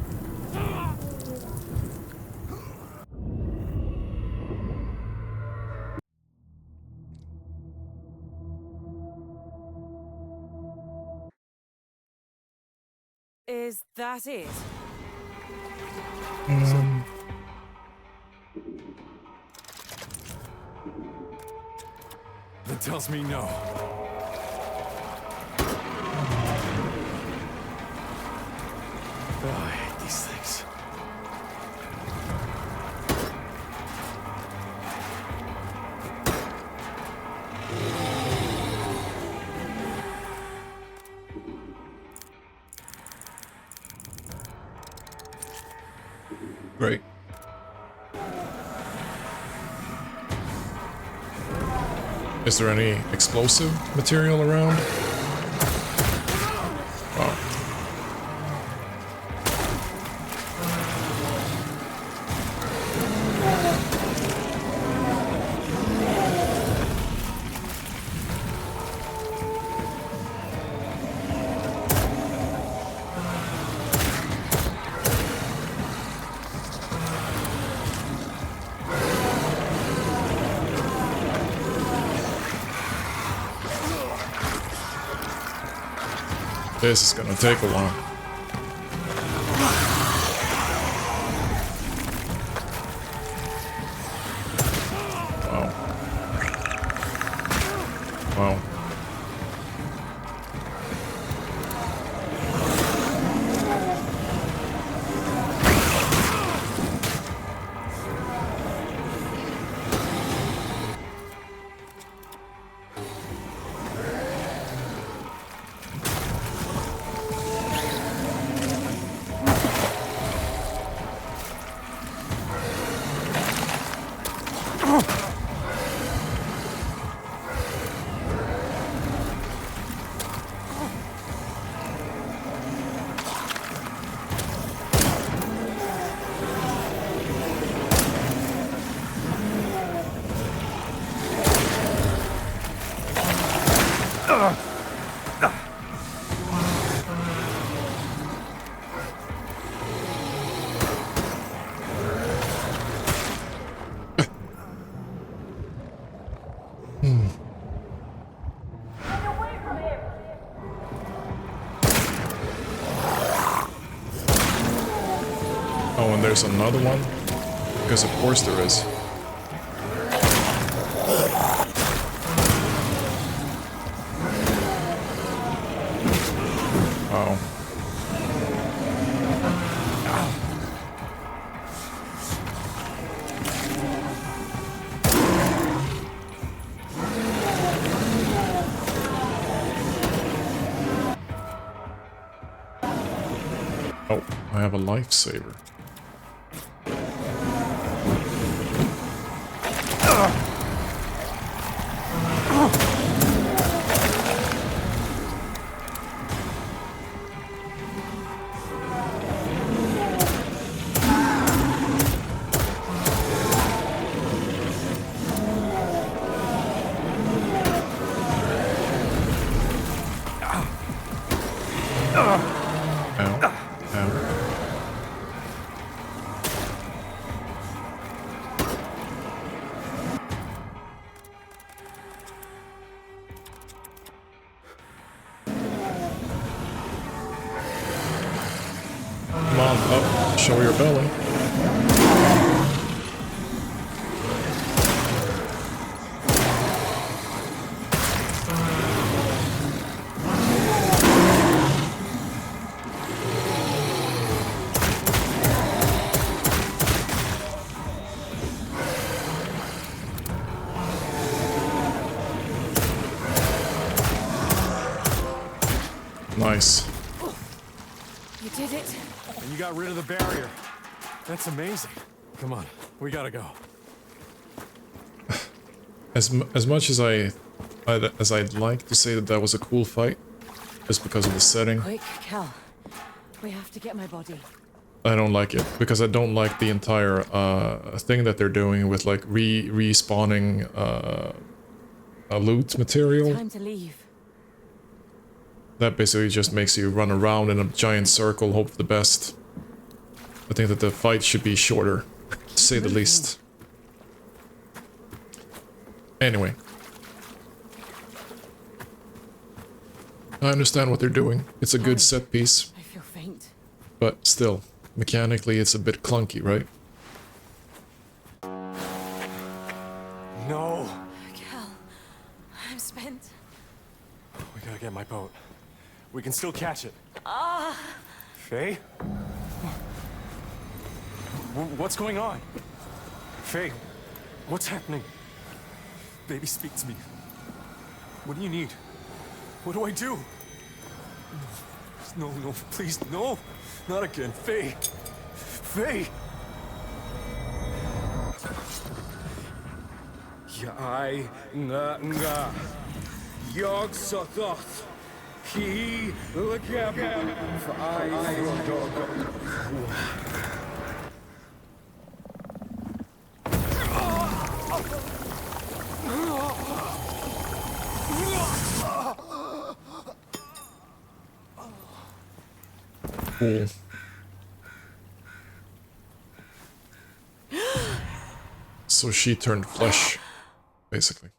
Is that it? That tells me no. Oh, I hate these things. Great. Is there any explosive material around? Wow. This is gonna take a while. Wow. Wow. Oh, and there's another one? Because of course there is. Oh. Oh, I have a lifesaver. Come on, up, show your belly. Nice. You did it. And you got rid of the barrier. That's amazing. Come on, we gotta go. As much as I'd like to say that that was a cool fight, just because of the setting, Quick, Cal. We have to get my body. I don't like it because I don't like the entire thing that they're doing with like respawning a loot material. Time to leave. That basically just makes you run around in a giant circle, hope for the best. I think that the fight should be shorter, to say the least. Anyway. I understand what they're doing. It's a good set piece. I feel faint. But still, mechanically it's a bit clunky, right? No! Cal, I'm spent. We gotta get my boat. We can still catch it. Faye? What's going on? Faye, what's happening? Baby, speak to me. What do you need? What do I do? No, no, please, no! Not again, Faye! Faye! Yai nga nga Yog Sothoth Ki Legab Cool. So she turned flesh, basically.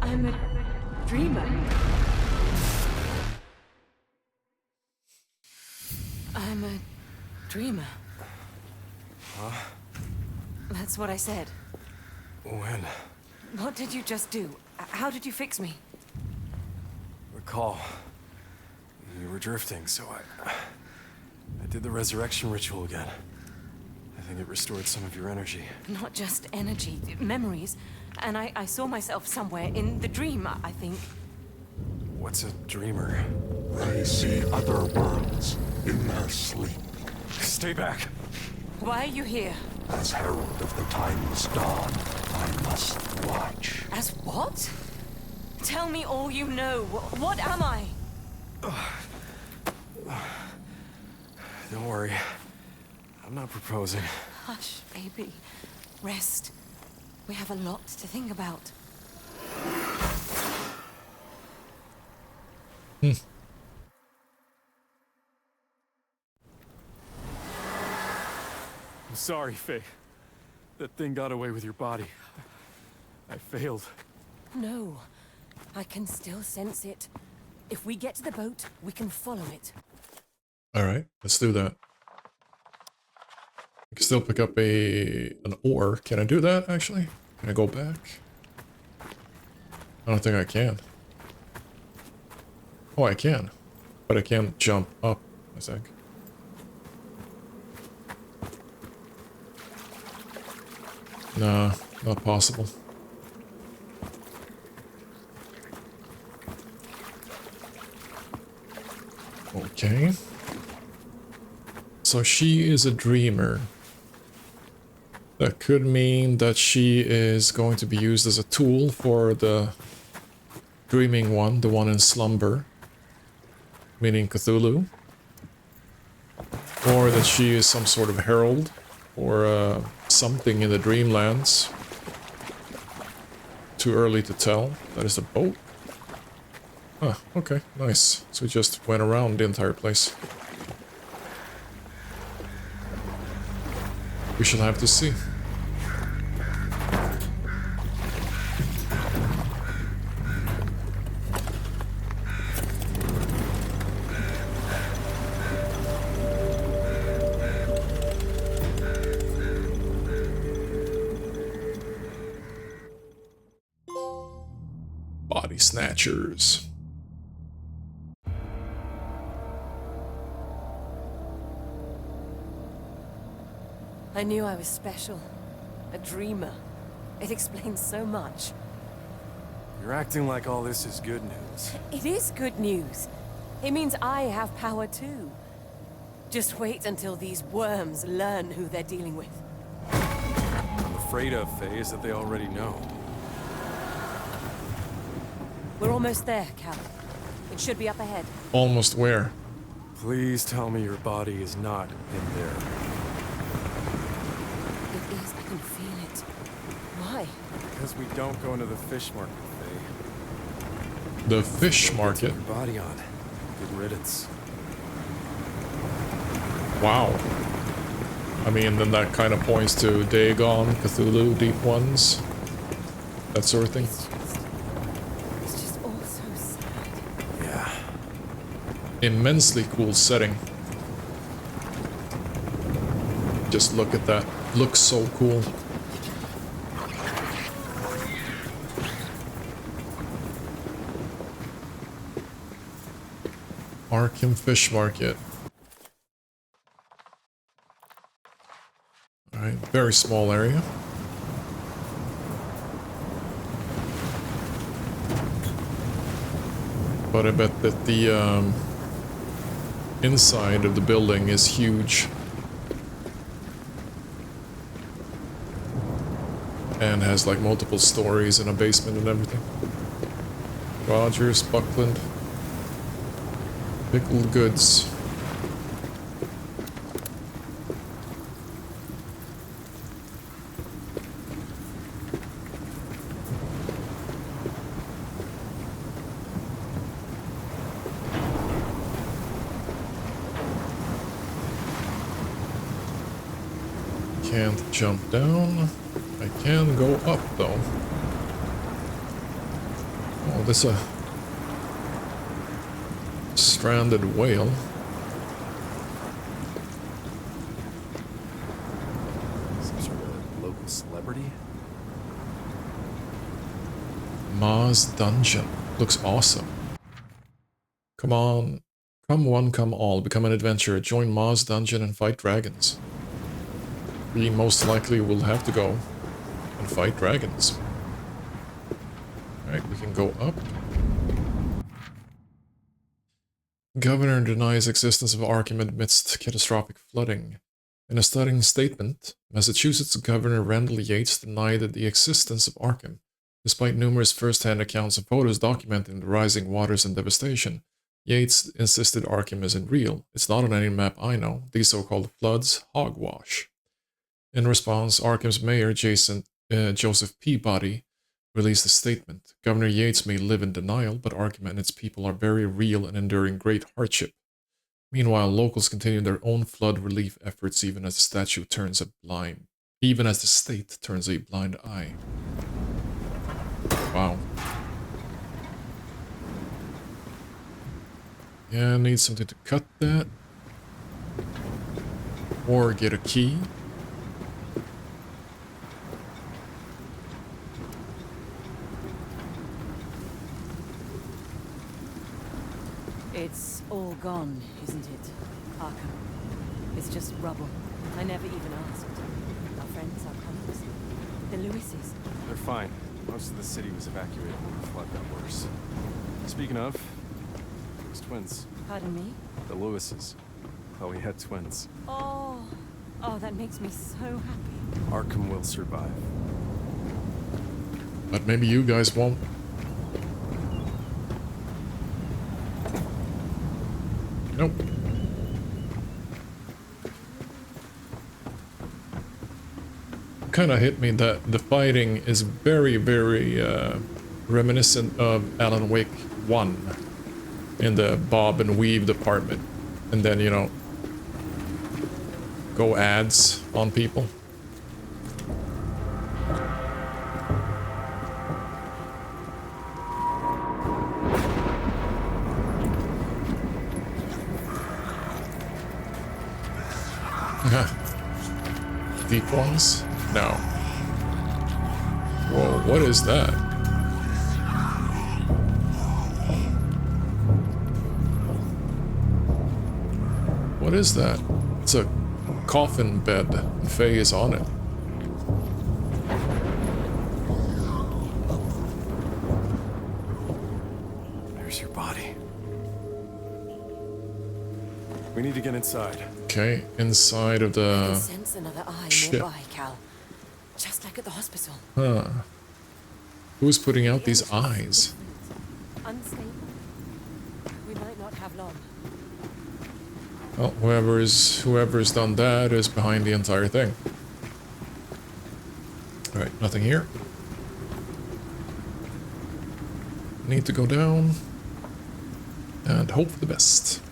I'm a dreamer. I'm a dreamer. Huh? That's what I said. When? What did you just do? How did you fix me? Recall. You were drifting, so I did the resurrection ritual again. I think it restored some of your energy. Not just energy, memories. And I saw myself somewhere in the dream, I think. What's a dreamer? They see other worlds in their sleep. Stay back! Why are you here? As herald of the time's dawn, I must watch. As what? Tell me all you know. What am I? Don't worry. I'm not proposing. Hush, baby. Rest. We have a lot to think about. I'm sorry, Faye. That thing got away with your body. I failed. No. I can still sense it. If we get to the boat, we can follow it. Alright, let's do that. I can still pick up an ore. Can I do that, actually? Can I go back? I don't think I can. Oh, I can. But I can't jump up, I think. Nah, not possible. Okay. So she is a dreamer. That could mean that she is going to be used as a tool for the dreaming one, the one in slumber, meaning Cthulhu. Or that she is some sort of herald, or something in the Dreamlands. Too early to tell. That is a boat. Ah, okay, nice. So we just went around the entire place. We shall have to see. Body snatchers. I knew I was special. A dreamer. It explains so much. You're acting like all this is good news. It is good news. It means I have power too. Just wait until these worms learn who they're dealing with. I'm afraid of, Faye, is that they already know. We're almost there, Cal. It should be up ahead. Almost where? Please tell me your body is not in there. It is. I can feel it. Why? Because we don't go into the fish market, Faye. The fish market? Your body on. Good riddance. Wow. I mean, then that kind of points to Dagon, Cthulhu, Deep Ones, that sort of thing. It's just all so sad. Yeah. Immensely cool setting. Just look at that. Looks so cool. Arkham Fish Market. Alright, very small area. But I bet that the inside of the building is huge. And has like multiple stories and a basement and everything. Rogers, Buckland. Pickled goods. Can't jump down. I can go up though. Oh, this a stranded whale. Some sort of local celebrity? Ma's Dungeon. Looks awesome. Come on. Come one, come all. Become an adventurer. Join Ma's Dungeon and fight dragons. We most likely will have to go and fight dragons. Alright, we can go up. Governor denies existence of Arkham amidst catastrophic flooding. In a stunning statement, Massachusetts Governor Randall Yates denied the existence of Arkham, despite numerous first-hand accounts and photos documenting the rising waters and devastation. Yates insisted Arkham isn't real. It's not on any map I know. These so-called floods, hogwash. In response, Arkham's mayor, Joseph Peabody, released a statement. Governor Yates may live in denial, but Arkham and its people are very real and enduring great hardship. Meanwhile, locals continue their own flood relief efforts even as the state turns a blind eye. Wow. Yeah, I need something to cut that. Or get a key. It's all gone, isn't it, Arkham? It's just rubble. I never even asked. Our friends, our colleagues, the Lewises. They're fine. Most of the city was evacuated when the flood got worse. Speaking of, it was twins. Pardon me? The Lewises. Thought we had twins. Oh, that makes me so happy. Arkham will survive. But maybe you guys won't. Nope. Kind of hit me that the fighting is very, very reminiscent of Alan Wake 1 in the bob and weave department. And then, you know, go ads on people. Deep ones? No. Whoa, what is that? What is that? It's a coffin bed. Faye is on it. There's your body. We need to get inside. Okay, inside of the I can sense another eye nearby, Cal. Just like at the hospital. Huh. Who's putting out these eyes? Unstable. We might not have long. Well, whoever's done that is behind the entire thing. Alright, nothing here. Need to go down and hope for the best.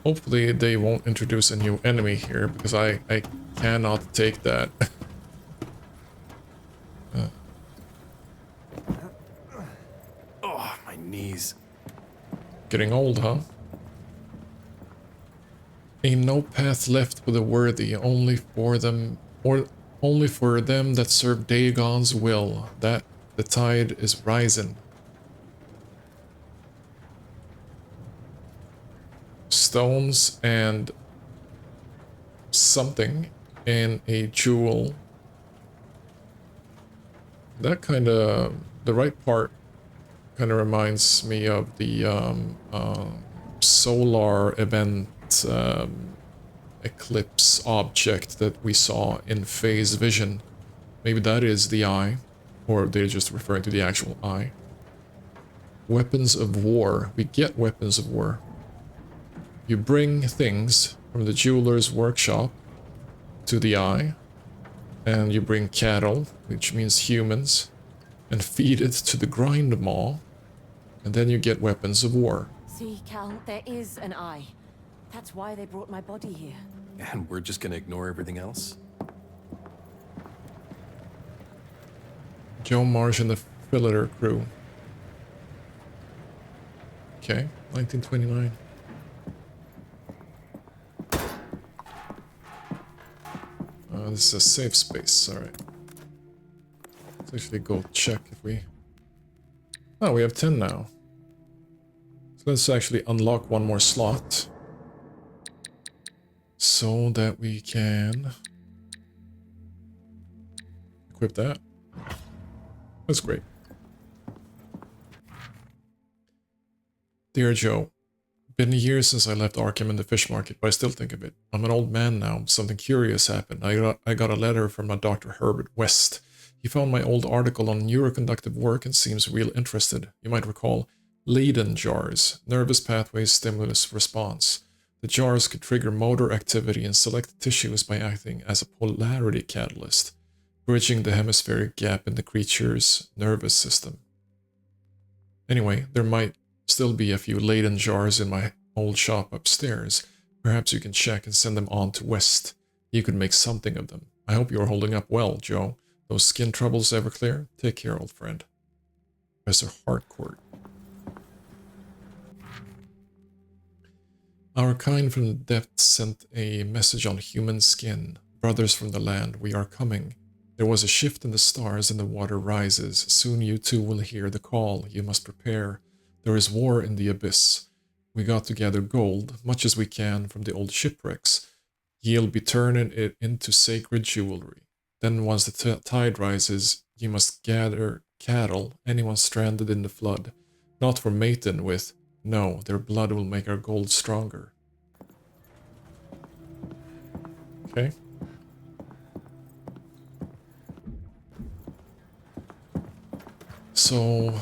Hopefully they won't introduce a new enemy here, because I cannot take that. Oh, my knees. Getting old, huh? Ain't no path left for the worthy, only for them, or only for them that serve Dagon's will, that the tide is rising. Stones and something in a jewel. That kind of, the right part kind of reminds me of the solar event eclipse object that we saw in Faye's vision. Maybe that is the eye, or they're just referring to the actual eye. Weapons of war. We get weapons of war. You bring things from the jeweler's workshop to the eye, and you bring cattle, which means humans, and feed it to the grind maw, and then you get weapons of war. See, Cal, there is an eye. That's why they brought my body here. And we're just gonna ignore everything else? Joe Marsh and the Filleter crew. Okay, 1929. This is a safe space, alright. Let's actually go check if we... Oh, we have 10 now. So let's actually unlock one more slot. So that we can... equip that. That's great. Dear Joe, been years since I left Arkham in the fish market, but I still think of it. I'm an old man now. Something curious happened. I got a letter from a Dr. Herbert West. He found my old article on neuroconductive work and seems real interested. You might recall Leyden jars, nervous pathways stimulus response. The jars could trigger motor activity in select tissues by acting as a polarity catalyst, bridging the hemispheric gap in the creature's nervous system. Anyway, there might still be a few Leyden jars in my old shop upstairs. Perhaps you can check and send them on to West. You could make something of them. I hope you're holding up well, Joe. Those skin troubles ever clear? Take care, old friend. Professor Harcourt. Our kind from the depths sent a message on human skin. Brothers from the land, we are coming. There was a shift in the stars and the water rises. Soon you too will hear the call. You must prepare. There is war in the abyss. We got to gather gold, much as we can from the old shipwrecks. Ye'll be turning it into sacred jewelry. Then once the tide rises, ye must gather cattle, anyone stranded in the flood. Not for mating with, no, their blood will make our gold stronger. Okay. So...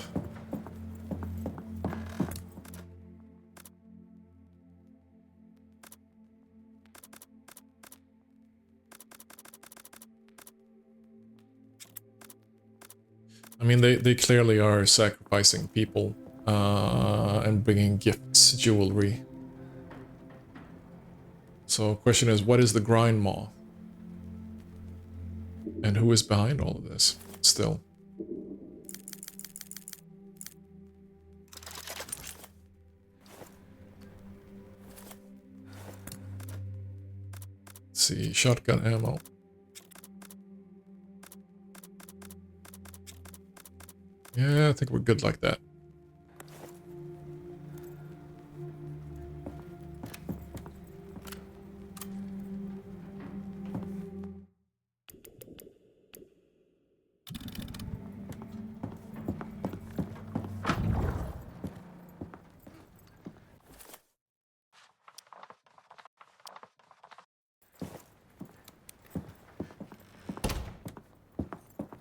I mean, they clearly are sacrificing people and bringing gifts, jewelry. So question is, what is the grind maw? And who is behind all of this still? Let's see, shotgun ammo. Yeah, I think we're good like that.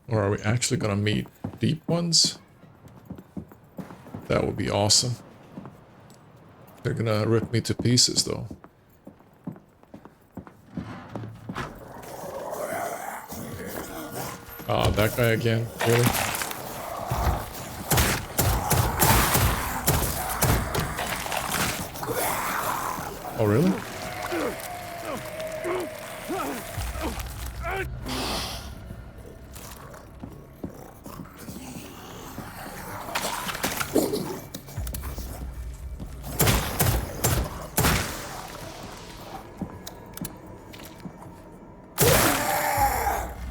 Or are we actually gonna meet deep ones? That would be awesome. They're gonna rip me to pieces though. Ah, that guy again? Really? Oh, really?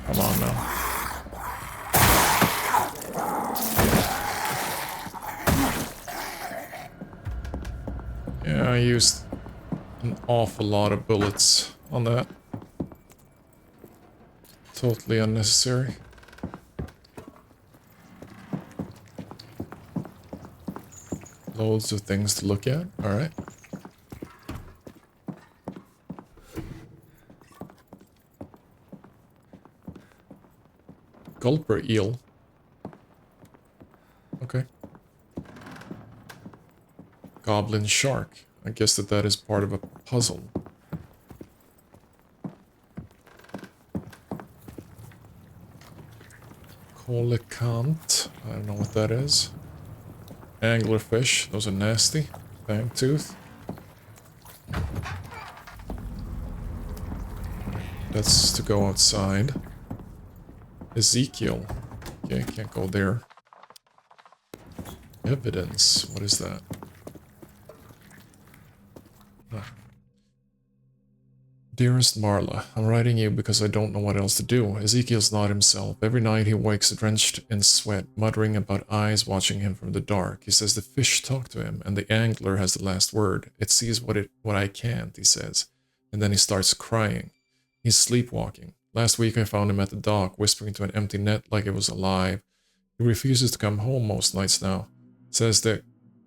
Come on now. Yeah, I used an awful lot of bullets on that. Totally unnecessary. Loads of things to look at. Alright. Gulper eel. Okay. Goblin shark. I guess that is part of a puzzle. Coelacanth. I don't know what that is. Anglerfish. Those are nasty. Fangtooth. That's to go outside. Ezekiel. Okay, can't go there. Evidence. What is that? Ah. Dearest Marla, I'm writing you because I don't know what else to do. Ezekiel's not himself. Every night he wakes drenched in sweat, muttering about eyes watching him from the dark. He says the fish talk to him, and the angler has the last word. It sees what I can't, he says. And then he starts crying. He's sleepwalking. Last week I found him at the dock, whispering to an empty net like it was alive. He refuses to come home most nights now. Says that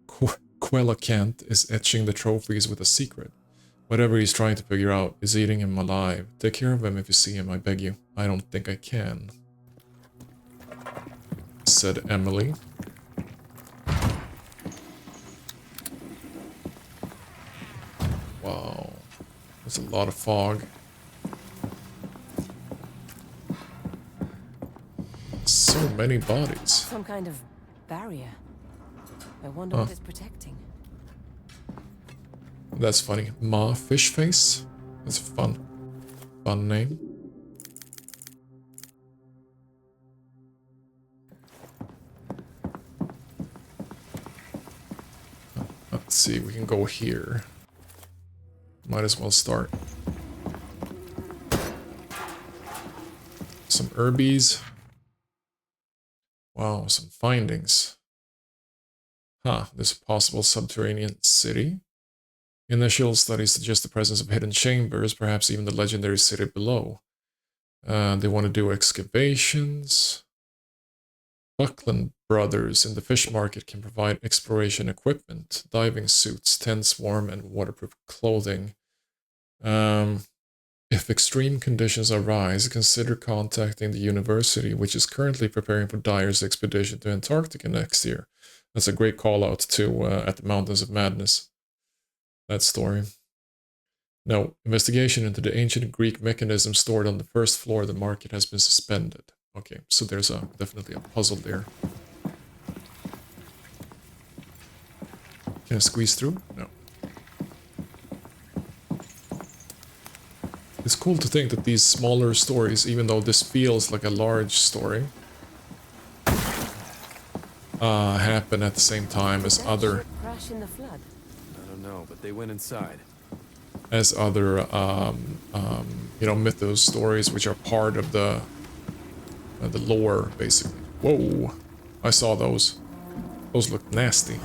Coelacanth is etching the trophies with a secret. Whatever he's trying to figure out is eating him alive. Take care of him if you see him, I beg you. I don't think I can. Said Emily. Wow. There's a lot of fog. So many bodies. Some kind of barrier. I wonder what it's protecting. That's funny. Ma Fish Face? That's a fun name. Let's see, we can go here. Might as well start. Some herbies. Wow, some findings. Huh, there's a possible subterranean city. Initial studies suggest the presence of hidden chambers, perhaps even the legendary city below. They want to do excavations. Buckland Brothers in the fish market can provide exploration equipment, diving suits, tents, warm and waterproof clothing. If extreme conditions arise, consider contacting the university, which is currently preparing for Dyer's expedition to Antarctica next year. That's a great call out to At the Mountains of Madness. That story. No, investigation into the ancient Greek mechanism stored on the first floor of the market has been suspended. Okay, so there's definitely a puzzle there. Can I squeeze through? No. It's cool to think that these smaller stories, even though this feels like a large story, happen at the same time as other... Crash in the flood. I don't know, but they went inside. As other, you know, mythos stories, which are part of the lore, basically. Whoa! I saw those. Those look nasty.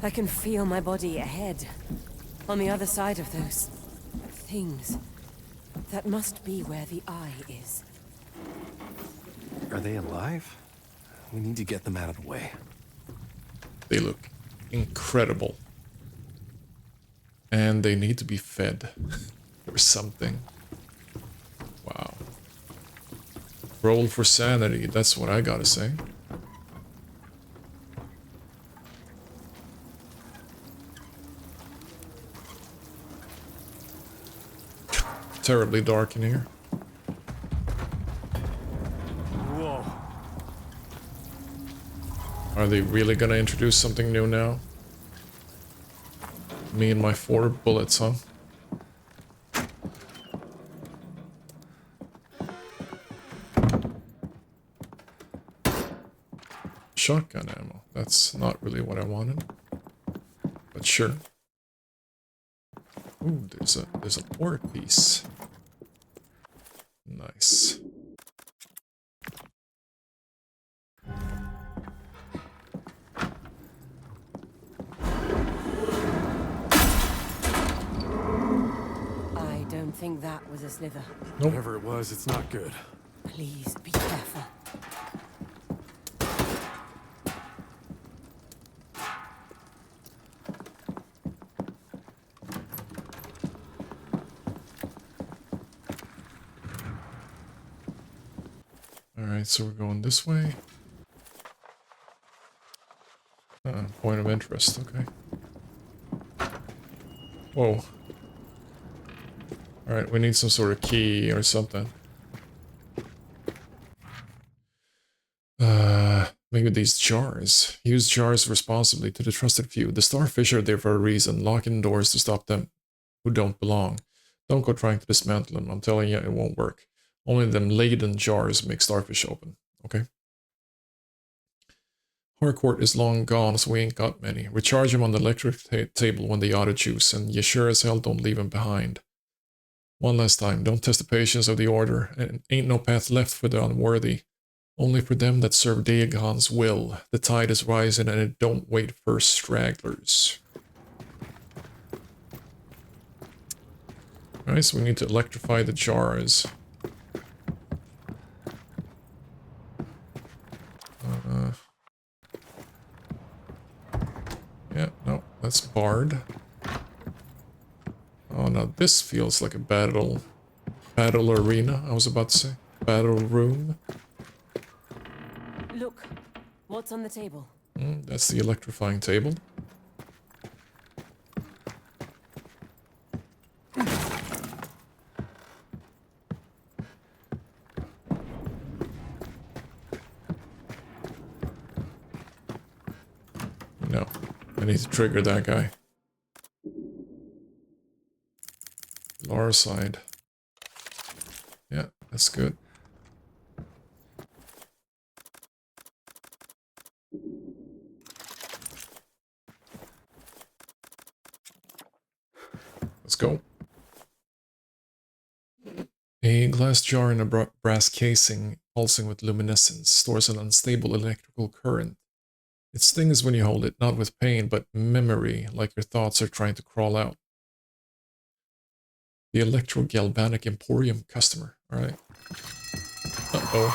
I can feel my body ahead. On the other side of those things. That must be where the eye is. Are they alive? We need to get them out of the way. They look incredible. And they need to be fed. Or something. Wow. Roll for sanity, that's what I gotta say. Terribly dark in here. Whoa. Are they really gonna introduce something new now? Me and my 4 bullets, huh? Shotgun ammo. That's not really what I wanted. But sure. Ooh, there's a port piece. Nice. I don't think that was a slither. Nope. Whatever it was, it's not good. Please be careful. Alright, so we're going this way. Point of interest, okay. Whoa. Alright, we need some sort of key or something. Maybe these jars. Use jars responsibly to the trusted few. The starfish are there for a reason. Lock in doors to stop them who don't belong. Don't go trying to dismantle them. I'm telling you, it won't work. Only them laden jars make starfish open. Okay? Harcourt is long gone, so we ain't got many. Recharge him on the electric table when they auto choose, and you sure as hell don't leave him behind. One last time, don't test the patience of the order, and ain't no path left for the unworthy. Only for them that serve Dagon's will. The tide is rising, and it don't wait for stragglers. Alright, so we need to electrify the jars. Yeah, no, that's barred. Oh, now this feels like a battle arena, I was about to say. Battle room. Look, what's on the table? That's the electrifying table. No, I need to trigger that guy. Lower side. Yeah, that's good. Let's go. A glass jar in a brass casing, pulsing with luminescence, stores an unstable electrical current. It stings when you hold it, not with pain, but memory, like your thoughts are trying to crawl out. The Electro-Galvanic Emporium customer. Alright. Uh-oh.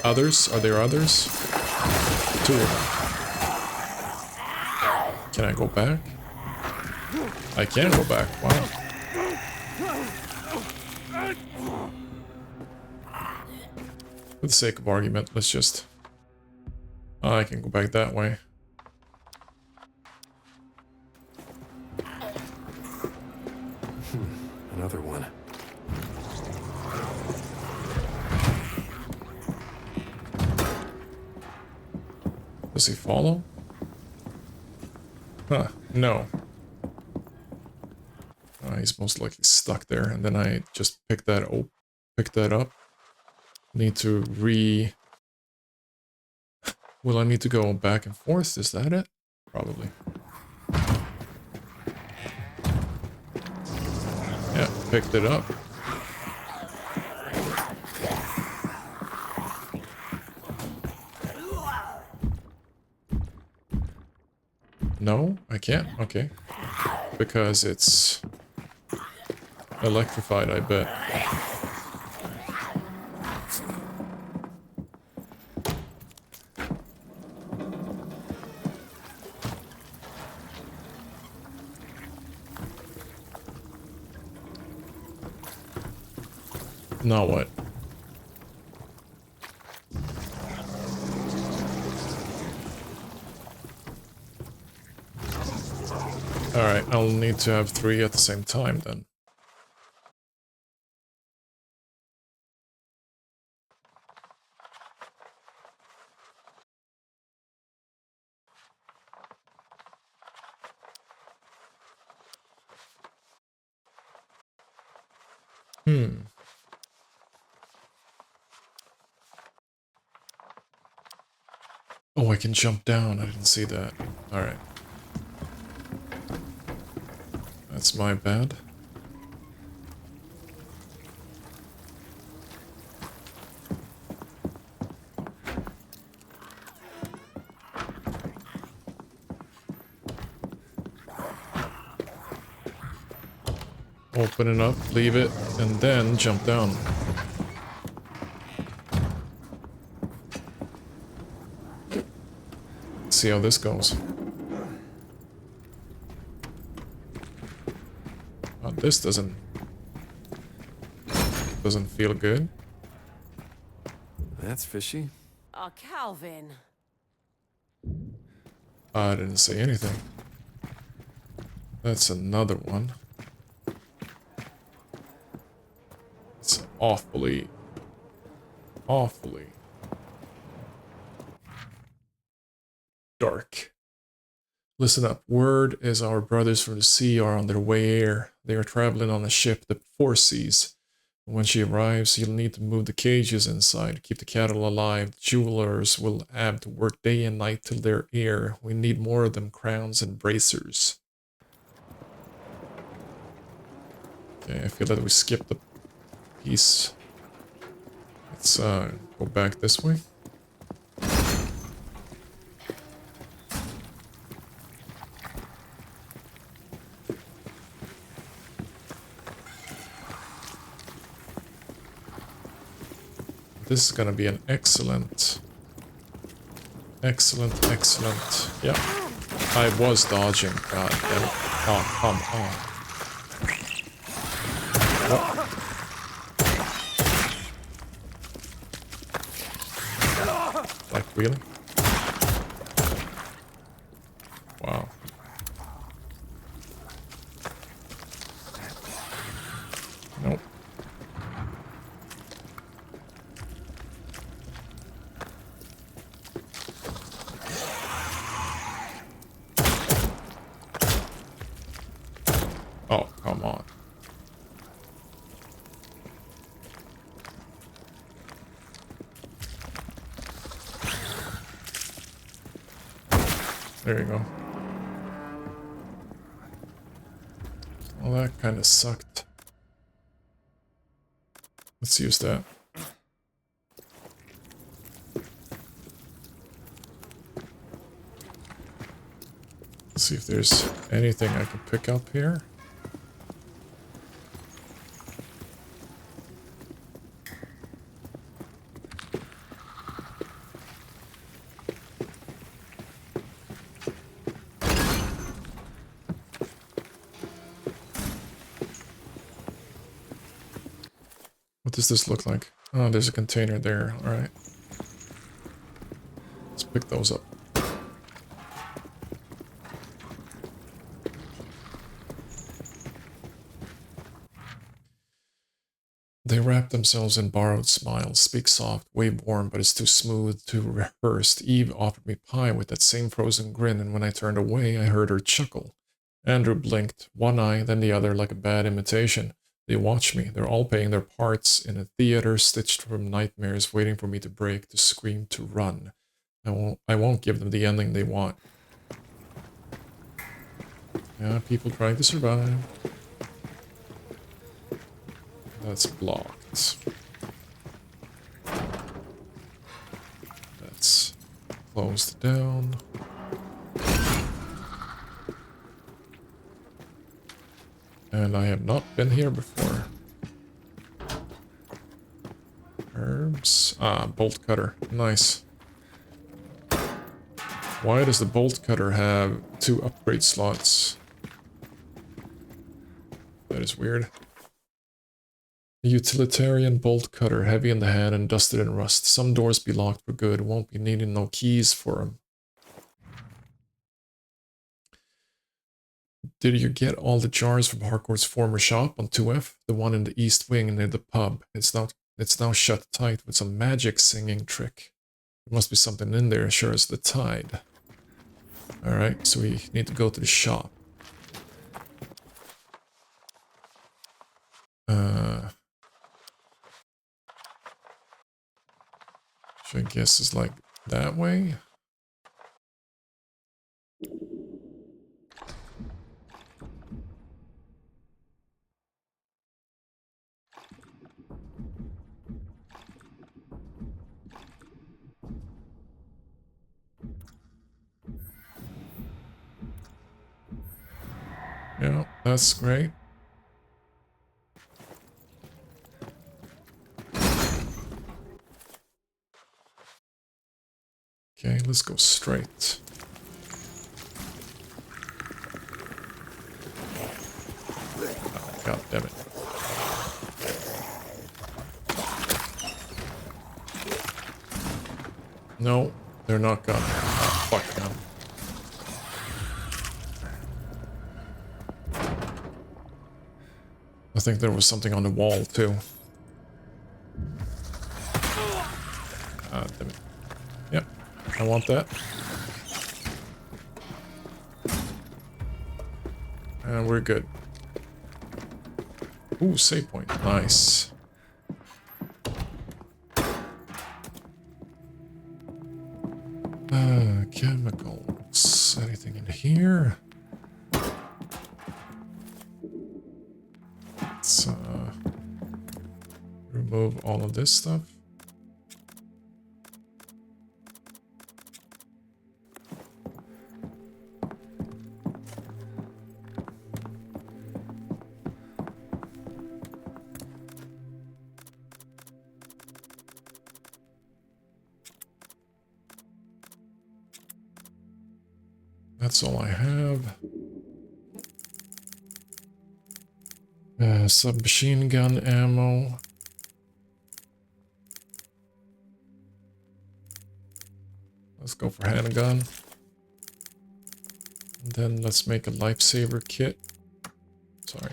Others? Are there others? 2 of them. Can I go back? I can go back. Wow. For the sake of argument, let's just... I can go back that way. Another one. Does he follow? Huh, no. He's most likely stuck there, and then I just picked that up. Need to Will I need to go back and forth? Is that it? Probably. Yeah, picked it up. No, I can't. Okay. Because it's electrified, I bet. Now what? Alright, I'll need to have 3 at the same time then. Oh, I can jump down. I didn't see that. Alright. That's my bad. Open it up, leave it, and then jump down. See how this goes. Oh, this doesn't feel good. That's fishy. Oh, Calvin. I didn't say anything. That's another one. It's awfully dark. Listen up. Word is our brothers from the sea are on their way here. They are traveling on a ship, the Four Seas. When she arrives, you'll need to move the cages inside, keep the cattle alive. The jewelers will have to work day and night till they're here. We need more of them crowns and bracers. Okay, I feel that we skipped the piece. Let's go back this way. This is gonna be an excellent. Yeah, I was dodging. God damn it! Oh, come on! What? Like really? Wow. Nope. Oh, come on. There you go. Well, that kind of sucked. Let's use that. Let's see if there's anything I can pick up here. What does this look like? Oh, there's a container there. Alright. Let's pick those up. They wrap themselves in borrowed smiles, speak soft, wave warm, but it's too smooth, too rehearsed. Eve offered me pie with that same frozen grin, and when I turned away, I heard her chuckle. Andrew blinked, one eye, then the other, like a bad imitation. They watch me. They're all playing their parts in a theater stitched from nightmares, waiting for me to break, to scream, to run. I won't give them the ending they want. Yeah, people trying to survive. That's blocked. That's closed down. And I have not been here before. Herbs. Ah, bolt cutter. Nice. Why does the bolt cutter have 2 upgrade slots? That is weird. A utilitarian bolt cutter, heavy in the hand and dusted in rust. Some doors be locked for good. Won't be needing no keys for them. Did you get all the jars from Harcourt's former shop on 2F? The one in the east wing near the pub. It's now shut tight with some magic singing trick. There must be something in there, sure as the tide. Alright, so we need to go to the shop. I guess is like that way. Yeah, that's great. Okay, let's go straight. Oh, God damn it. No, they're not gonna. Oh, fuck them. I think there was something on the wall too. Ah, damn it. Yep, I want that. And we're good. Ooh, save point. Nice. Chemicals. Anything in here? Let's remove all of this stuff. That's all I have. Submachine gun ammo. Let's go for handgun. And then let's make a lifesaver kit. Sorry.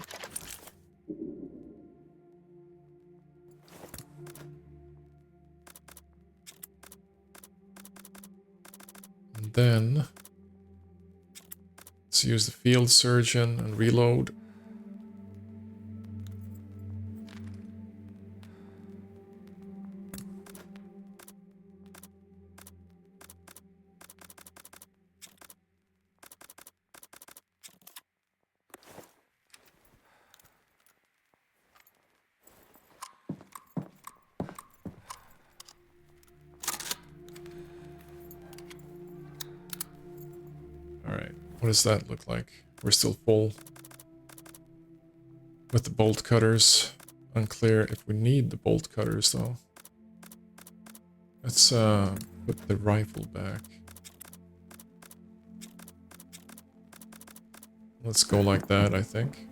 And then let's use the field surgeon and reload. What does that look like? We're still full with the bolt cutters. Unclear if we need the bolt cutters though. Let's put the rifle back. Let's go like that, I think.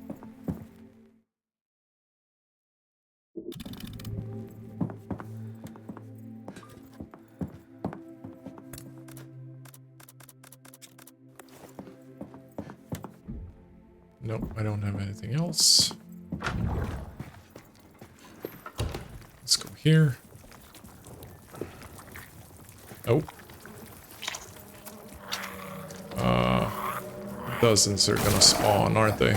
Nope, I don't have anything else. Let's go here. Oh. Dozens are gonna spawn, aren't they?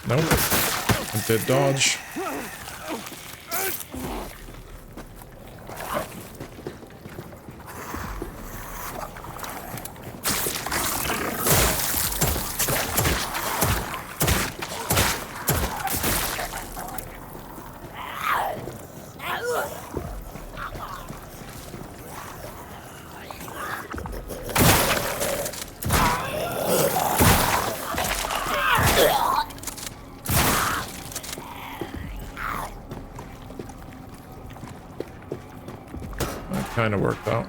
Nope. I did dodge. Kind of worked out.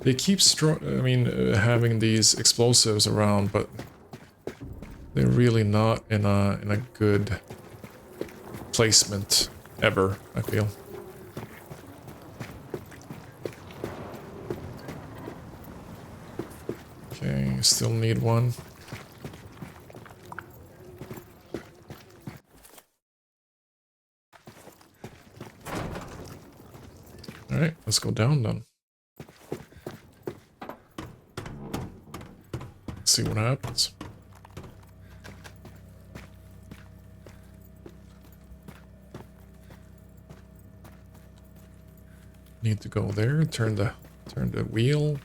They keep having these explosives around, but they're really not in a good placement ever, I feel. Okay, still need one. Alright, let's go down then. See what happens. need to go there, turn the wheel.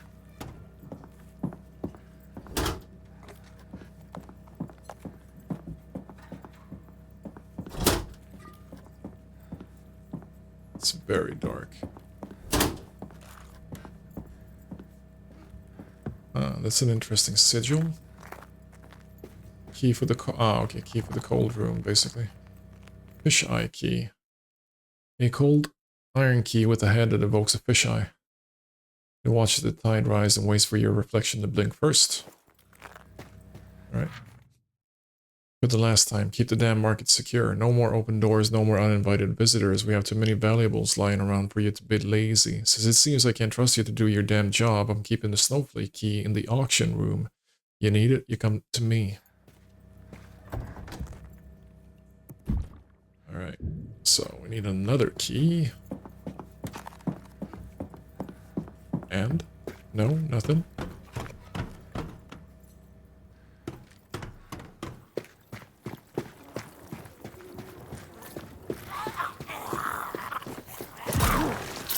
It's very dark. That's an interesting sigil. Key for the key for the cold room, basically. Fish eye key. A cold iron key with a head that evokes a fish eye. It watches the tide rise and waits for your reflection to blink first. Alright. For the last time, keep the damn market secure. No more open doors, no more uninvited visitors. We have too many valuables lying around for you to be lazy. Since it seems I can't trust you to do your damn job, I'm keeping the snowflake key in the auction room. You need it, you come to me. Alright, so we need another key. And? No, nothing.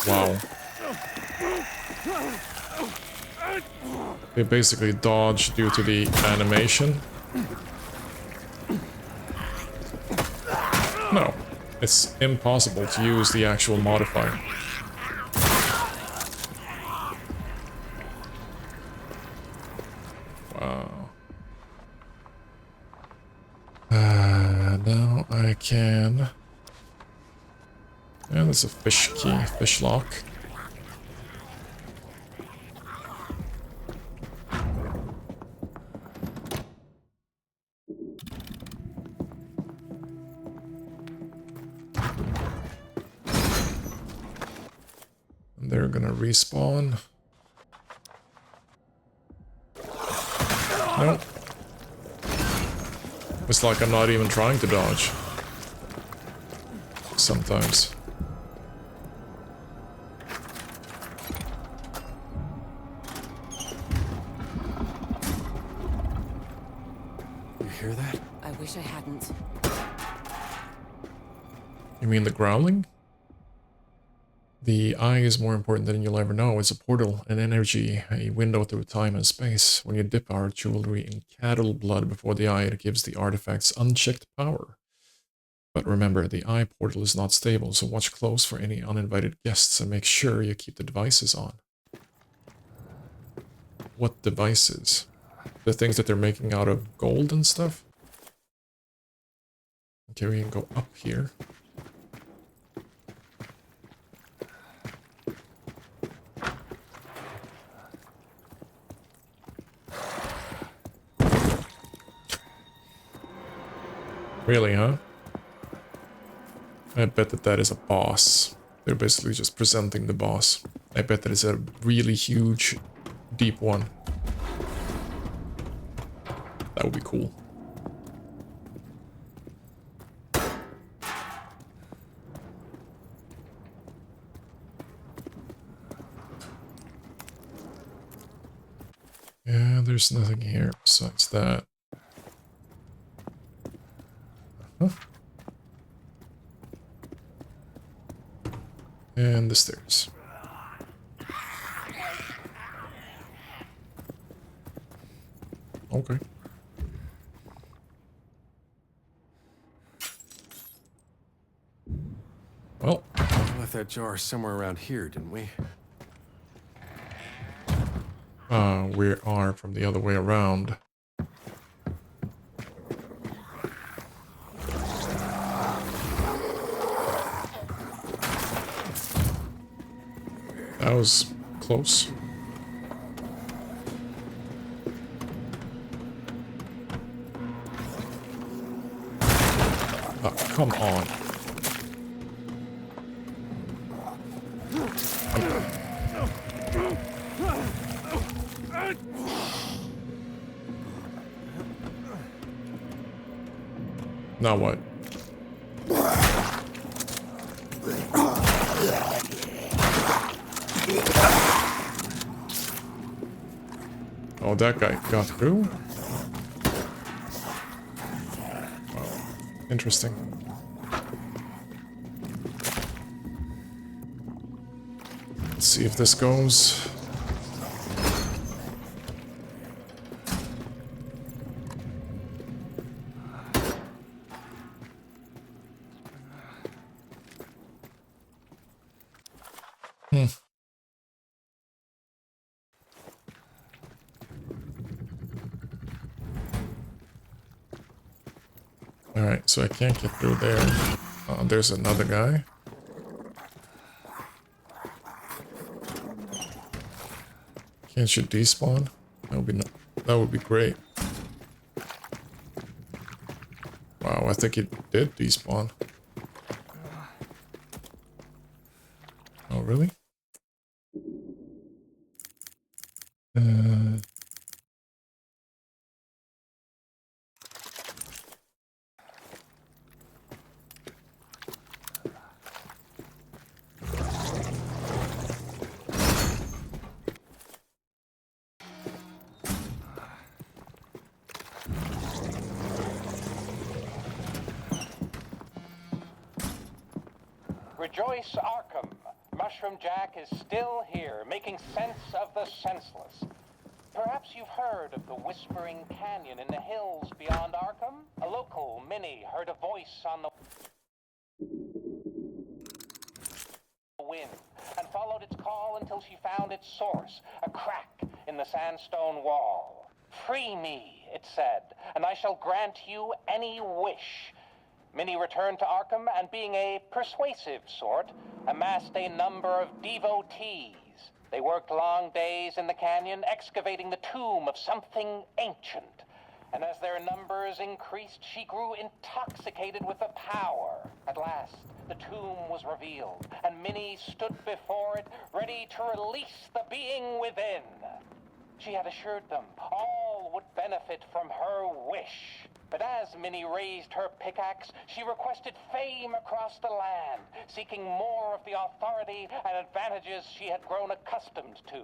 Wow. They basically dodge due to the animation. No, it's impossible to use the actual modifier. Wow. Now I can... Yeah, that's a fish key, fish lock. And they're gonna respawn. Nope. It's like I'm not even trying to dodge. Sometimes. Hear that? I wish I hadn't. You mean the growling? The eye is more important than you'll ever know. It's a portal, an energy, a window through time and space. When you dip our jewelry in cattle blood before the eye, it gives the artifacts unchecked power. But remember, the eye portal is not stable, so watch close for any uninvited guests and make sure you keep the devices on. What devices? The things that they're making out of gold and stuff? Okay, we can go up here. Really, huh? I bet that is a boss. They're basically just presenting the boss. I bet that it's a really huge, deep one. That would be cool. Yeah, there's nothing here besides that. Huh? And the stairs. Okay. Well, We left that jar somewhere around here, didn't we? we are from the other way around. That was close. Oh, come on. Now what? Oh, that guy got through? Wow. Interesting. Let's see if this goes. Alright, so I can't get through there. There's another guy. Can't you despawn? That would be great. Wow, I think it did despawn. Oh, really? Rejoice, Arkham. Mushroom Jack is still here, making sense of the senseless. Perhaps you've heard of the Whispering Canyon in the hills beyond Arkham? A local Minnie heard a voice on the wind and followed its call until she found its source, a crack in the sandstone wall. Free me, it said, and I shall grant you any wish. Minnie returned to Arkham and, being a persuasive sort, amassed a number of devotees. They worked long days in the canyon, excavating the tomb of something ancient. And as their numbers increased, she grew intoxicated with the power. At last, the tomb was revealed, and Minnie stood before it, ready to release the being within. She had assured them all would benefit from her wish. But as Minnie raised her pickaxe, she requested fame across the land, seeking more of the authority and advantages she had grown accustomed to.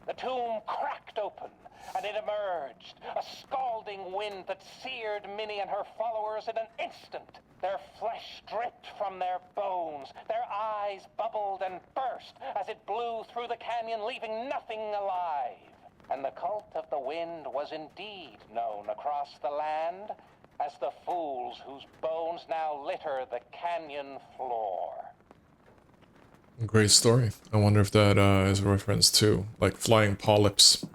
The tomb cracked open, and it emerged, a scalding wind that seared Minnie and her followers in an instant. Their flesh stripped from their bones, their eyes bubbled and burst as it blew through the canyon, leaving nothing alive. And the cult of the wind was indeed known across the land as the fools whose bones now litter the canyon floor. Great story. I wonder if that is a reference to, like, flying polyps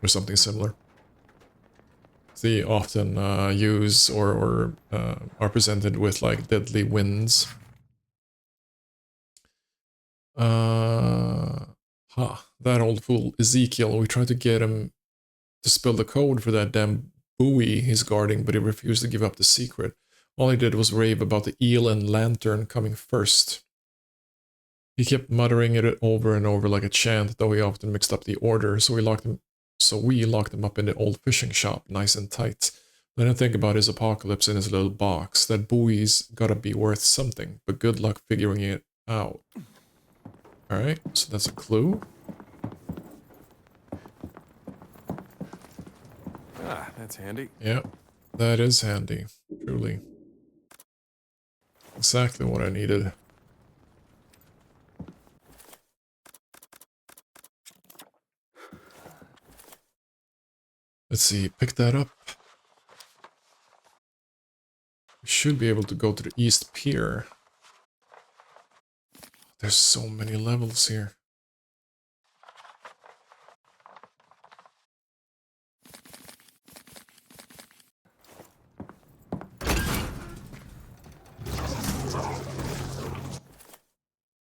or something similar. They often use or are presented with, like, deadly winds. That old fool Ezekiel, we tried to get him to spill the code for that damn buoy he's guarding, but he refused to give up the secret. All he did was rave about the eel and lantern coming first. He kept muttering it over and over like a chant, though he often mixed up the order, so we locked him up in the old fishing shop, nice and tight. Let him think about his apocalypse in his little box. That buoy's gotta be worth something, but good luck figuring it out. Alright, so that's a clue. Ah, that's handy. Yeah, that is handy. Truly. Exactly what I needed. Let's see, pick that up. We should be able to go to the East Pier. There's so many levels here.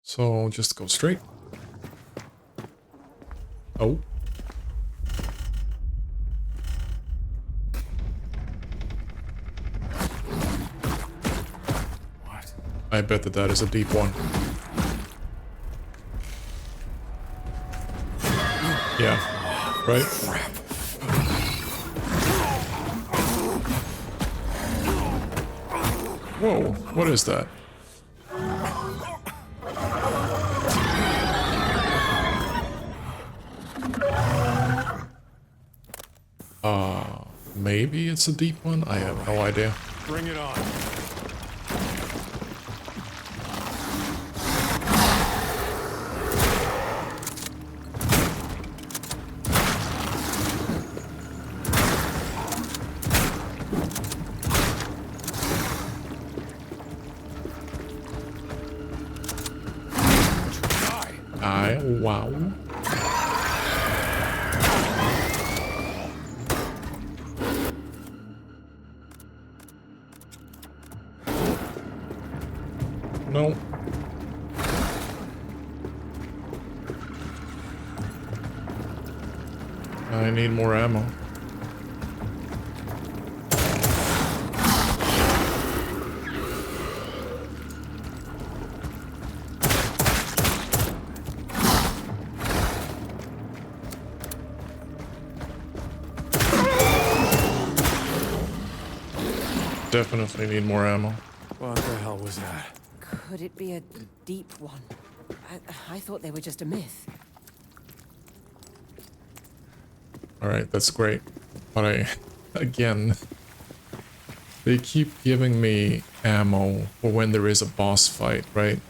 So just go straight. Oh. What? I bet that is a deep one. Yeah, right? Crap. Whoa, what is that? Maybe it's a deep one? I have no idea. Bring it on. Wow. No. I need more ammo. Definitely need more ammo. What the hell was that? Could it be a deep one? I thought they were just a myth. Alright, that's great. But again, they keep giving me ammo for when there is a boss fight, right?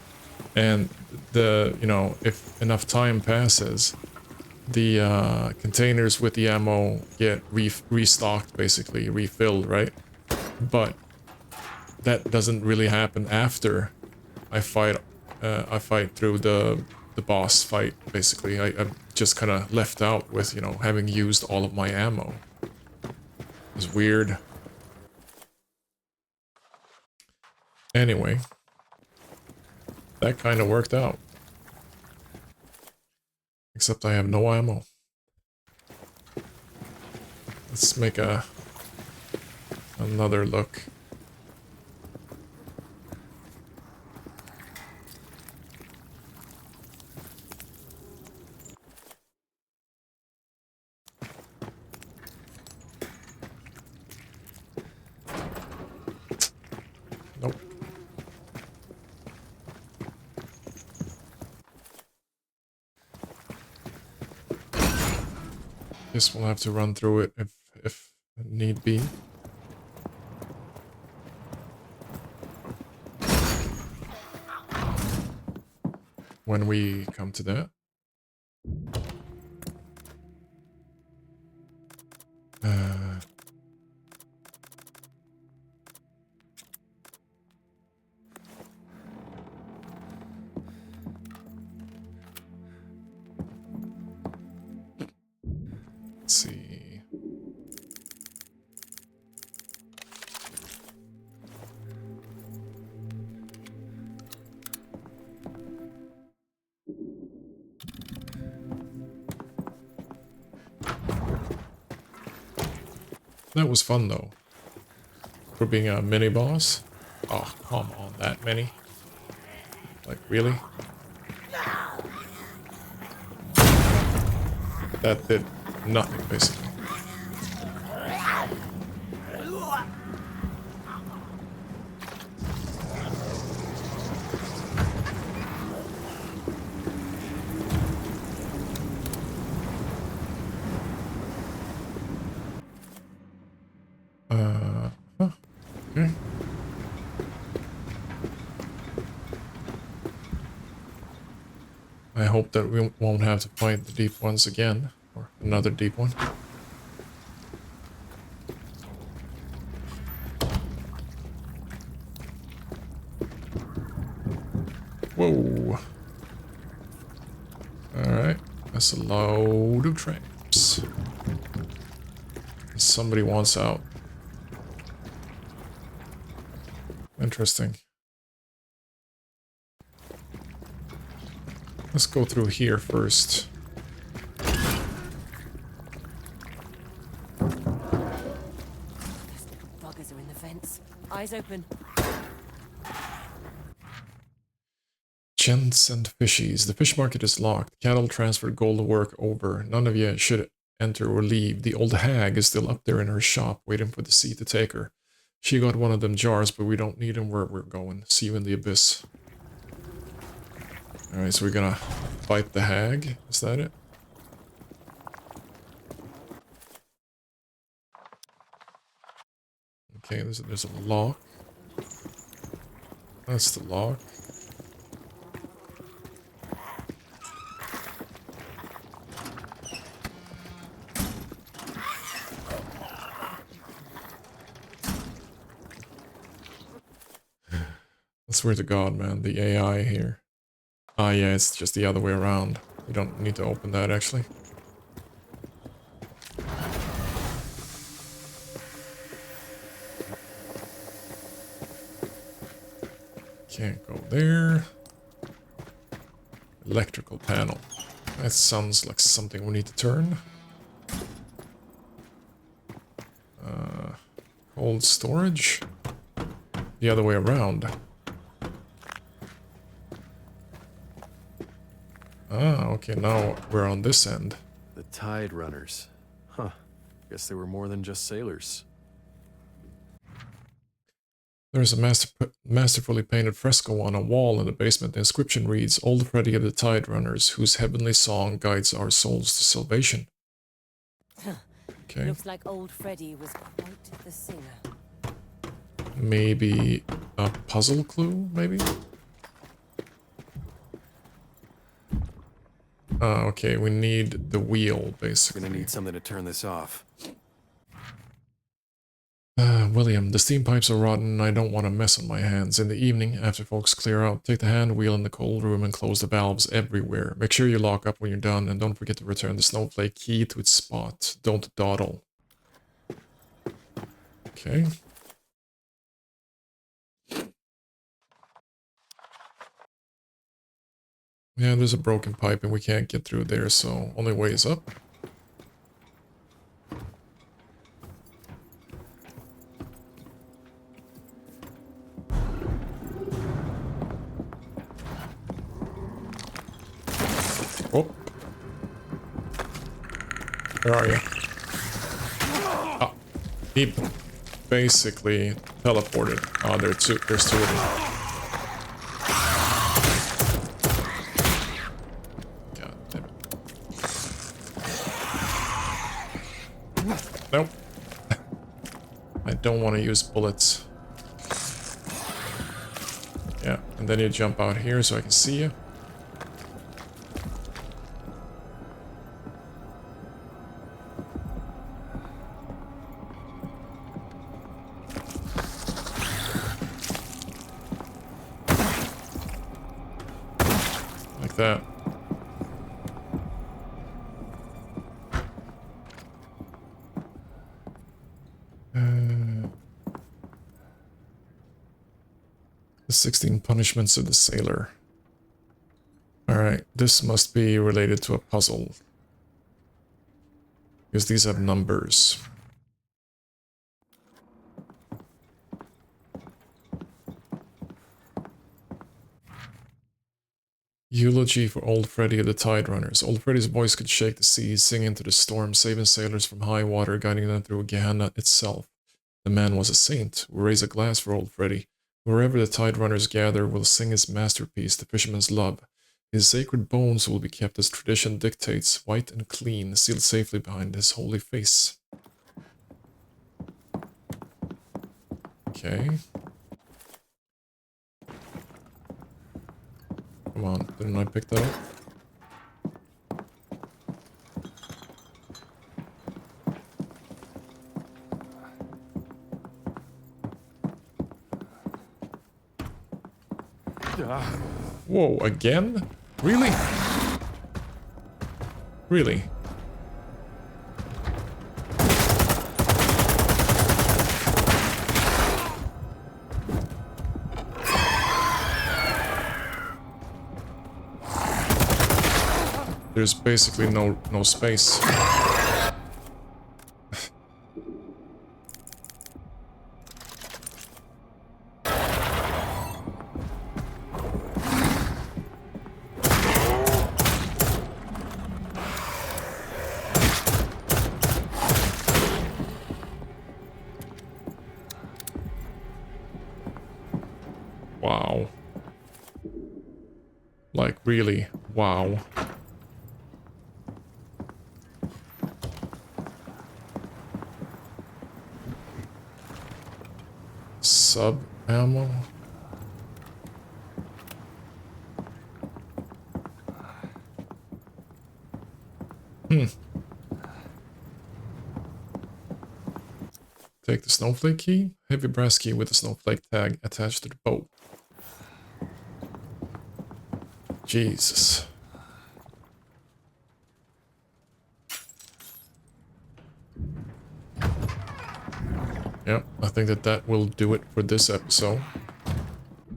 And if enough time passes, the containers with the ammo get restocked, basically, refilled, right? But that doesn't really happen after I fight through the boss fight, basically. I'm just kind of left out with, having used all of my ammo. It's weird. Anyway, that kind of worked out. Except I have no ammo. Let's make another look. Nope. Guess we'll have to run through it if need be. When we come to that. Let's see. That was fun though. For being a mini boss. Oh, come on, that many. Like, really? That did nothing, basically. Okay. I hope that we won't have to fight the deep ones again, or another deep one. Whoa. Alright, that's a load of traps. Somebody wants out. Interesting. Let's go through here first. Buggers are in the fence. Eyes open. Gents and fishies. The fish market is locked. Cattle transferred, gold work over. None of you should enter or leave. The old hag is still up there in her shop, waiting for the sea to take her. She got one of them jars, but we don't need them where we're going. See you in the abyss. Alright, so we're gonna fight the hag. Is that it? Okay, there's a lock. That's the lock. I swear to God, man, the AI here. Ah, yeah, it's just the other way around. We don't need to open that, actually. Can't go there. Electrical panel. That sounds like something we need to turn. Cold storage. The other way around. Ah, okay, now we're on this end. The Tide Runners. Huh. Guess they were more than just sailors. There's a masterfully painted fresco on a wall in the basement. The inscription reads, Old Freddy of the Tide Runners, whose heavenly song guides our souls to salvation. Okay. Looks like old Freddy was quite the singer. Maybe a puzzle clue, maybe? Okay, we need the wheel, basically. Gonna need something to turn this off. William, the steam pipes are rotten and I don't want a mess on my hands. In the evening, after folks clear out, take the hand wheel in the cold room and close the valves everywhere. Make sure you lock up when you're done and don't forget to return the snowflake key to its spot. Don't dawdle. Okay. Yeah, there's a broken pipe and we can't get through there, so only way is up. Oh. Where are you? Ah, he basically teleported. Oh, there's two of them. God damn it. Nope. I don't want to use bullets. Yeah, and then you jump out here so I can see you. That. The 16 punishments of the sailor. Alright, this must be related to a puzzle. Because these have numbers. Eulogy for Old Freddy of the Tide Runners. Old Freddy's voice could shake the seas, sing into the storm, saving sailors from high water, guiding them through Gehenna itself. The man was a saint. We raise a glass for Old Freddy. Wherever the Tide Runners gather, we'll sing his masterpiece, The Fisherman's Love. His sacred bones will be kept as tradition dictates, white and clean, sealed safely behind his holy face. Okay. Come on, didn't I pick that up? Whoa, again? Really? Really? There's basically no space. Wow. Like, really, wow. Sub ammo. Take the snowflake key. Heavy brass key with the snowflake tag attached to the bow. Jesus. yeah, I think that will do it for this episode.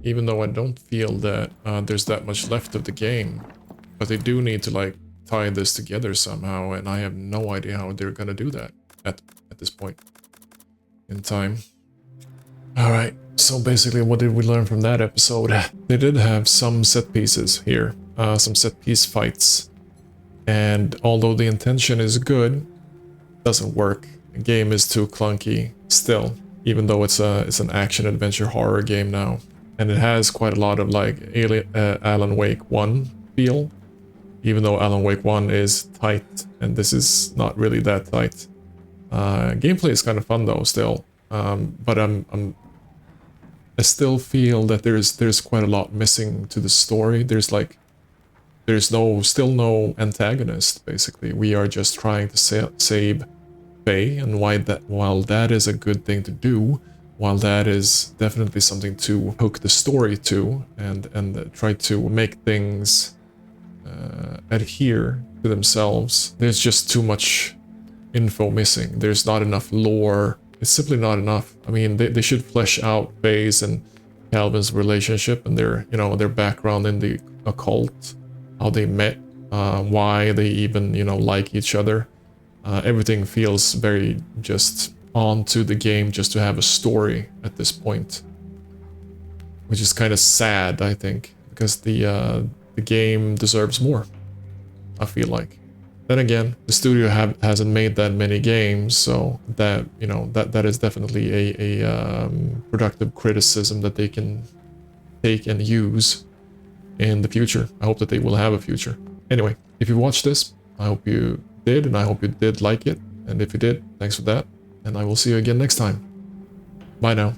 Even though I don't feel that there's that much left of the game. But they do need to, like, tie this together somehow, and I have no idea how they're gonna do that at this point in time. Alright, so basically what did we learn from that episode? They did have some set pieces here, some set piece fights. And although the intention is good, it doesn't work. The game is too clunky still, even though it's an action adventure horror game now. And it has quite a lot of like Alan Wake 1 feel, even though Alan Wake 1 is tight and this is not really that tight. Gameplay is kind of fun though still, but I still feel that there's quite a lot missing to the story. There's still no antagonist basically. We are just trying to save Faye, and while that is a good thing to do, while that is definitely something to hook the story to and try to make things adhere to themselves, there's just too much info missing. There's not enough lore. It's simply not enough. I mean, they should flesh out Faye's and Calvin's relationship and their background in the occult, how they met, why they even like each other. Everything feels very just onto the game just to have a story at this point, which is kind of sad, I think, because the game deserves more, I feel like. Then again, the studio hasn't made that many games, so that that is definitely a productive criticism that they can take and use in the future. I hope that they will have a future. Anyway, if you watched this, I hope you did, and I hope you did like it. And if you did, thanks for that. And I will see you again next time. Bye now.